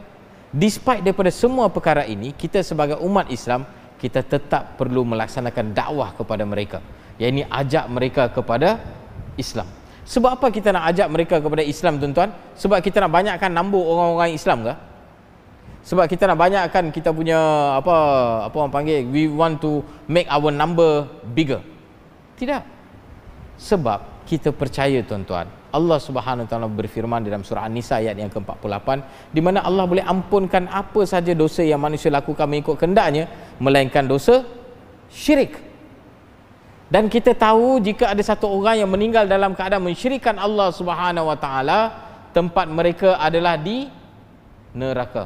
Despite daripada semua perkara ini, kita sebagai umat Islam, kita tetap perlu melaksanakan dakwah kepada mereka, iaitu ajak mereka kepada Islam. Sebab apa kita nak ajak mereka kepada Islam tuan-tuan? Sebab kita nak banyakkan number orang-orang Islam ke? Sebab kita nak banyakkan kita punya apa orang panggil, we want to make our number bigger? Tidak. Sebab kita percaya tuan-tuan, Allah Subhanahu Wa Taala berfirman dalam surah An-Nisa ayat yang ke-48, di mana Allah boleh ampunkan apa saja dosa yang manusia lakukan mengikut kehendaknya, melainkan dosa syirik. Dan kita tahu jika ada satu orang yang meninggal dalam keadaan mensyirikkan Allah Subhanahu Wa Taala, tempat mereka adalah di neraka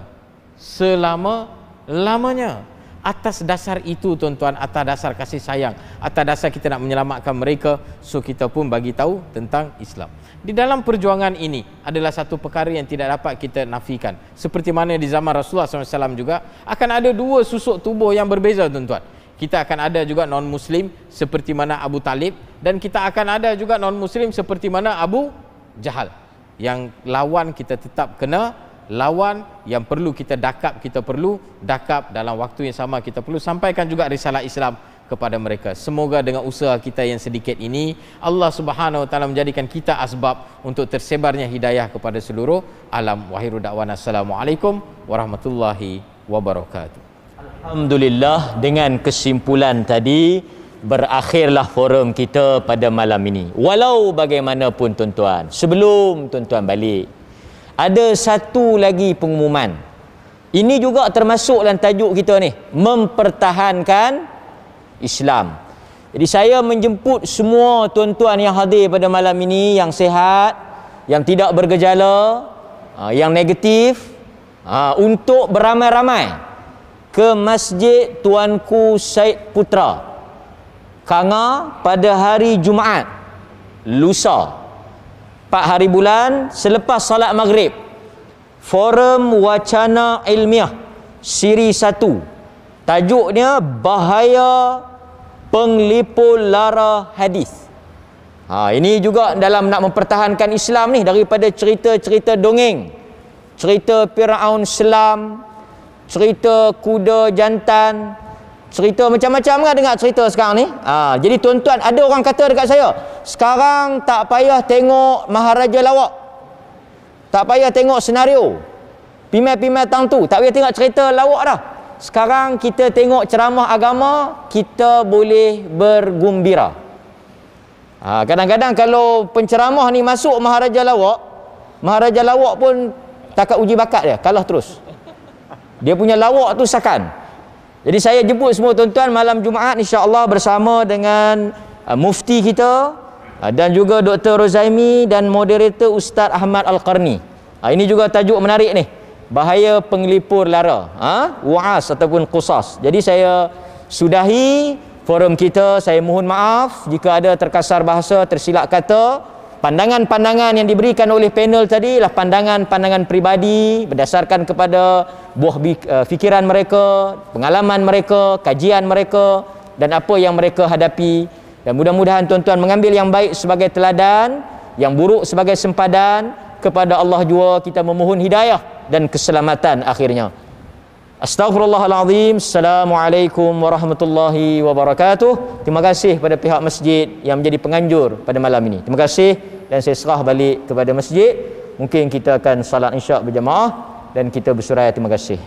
selama-lamanya. Atas dasar itu tuan-tuan, atas dasar kasih sayang, atas dasar kita nak menyelamatkan mereka, so kita pun bagi tahu tentang Islam. Di dalam perjuangan ini adalah satu perkara yang tidak dapat kita nafikan. Seperti mana di zaman Rasulullah SAW juga akan ada dua susuk tubuh yang berbeza tuan-tuan. Kita akan ada juga non-Muslim seperti mana Abu Talib, dan kita akan ada juga non-Muslim seperti mana Abu Jahal. Yang lawan kita tetap kena lawan, yang perlu kita dakap, kita perlu dakap. Dalam waktu yang sama kita perlu sampaikan juga risalah Islam kepada mereka. Semoga dengan usaha kita yang sedikit ini, Allah Subhanahu Wa Taala menjadikan kita asbab untuk tersebarnya hidayah kepada seluruh alam. Wa akhiru da'wana assalamualaikum warahmatullahi wabarakatuh. Alhamdulillah, dengan kesimpulan tadi berakhirlah forum kita pada malam ini. Walau bagaimanapun tuan-tuan, sebelum tuan-tuan balik, ada satu lagi pengumuman Ini juga termasuk dalam tajuk kita ni, mempertahankan Islam. Jadi saya menjemput semua tuan-tuan yang hadir pada malam ini, yang sihat, yang tidak bergejala, yang negatif, untuk beramai-ramai ke Masjid Tuanku Syed Putra Kanga pada hari Jumaat lusa 4 hari bulan selepas salat maghrib. Forum Wacana Ilmiah Siri 1. Tajuknya Bahaya Penglipur Lara Hadis. Ini juga dalam nak mempertahankan Islam ni, daripada cerita-cerita dongeng, cerita Firaun Selam, cerita kuda jantan, cerita macam-macam kan dengar cerita sekarang ni. Jadi tuan-tuan, ada orang kata dekat saya, sekarang tak payah tengok Maharaja Lawak, tak payah tengok senario pimai-pimai tang tu, tak payah tengok cerita lawak dah. Sekarang kita tengok ceramah agama, kita boleh bergembira. Kadang-kadang kalau penceramah ni masuk Maharaja Lawak pun takat uji bakat dia, kalah terus. Dia punya lawak tu sakan. Jadi saya jemput semua tuan-tuan malam Jumaat insya-Allah bersama dengan mufti kita dan juga Dr. Rozaimi dan moderator Ustaz Ahmad Al-Qarni. Ini juga tajuk menarik ni, Bahaya Penglipur Lara, Wa'as ataupun Qusas. Jadi saya sudahi forum kita. Saya mohon maaf jika ada terkasar bahasa, tersilap kata. Pandangan-pandangan yang diberikan oleh panel tadi adalah pandangan-pandangan peribadi berdasarkan kepada buah fikiran mereka, pengalaman mereka, kajian mereka dan apa yang mereka hadapi. Dan mudah-mudahan tuan-tuan mengambil yang baik sebagai teladan, yang buruk sebagai sempadan. Kepada Allah jua kita memohon hidayah dan keselamatan akhirnya. Astaghfirullahalazim. Assalamualaikum warahmatullahi wabarakatuh. Terima kasih pada pihak masjid yang menjadi penganjur pada malam ini. Terima kasih, dan saya serah balik kepada masjid. Mungkin kita akan salat isyak berjamaah dan kita bersurai. Terima kasih.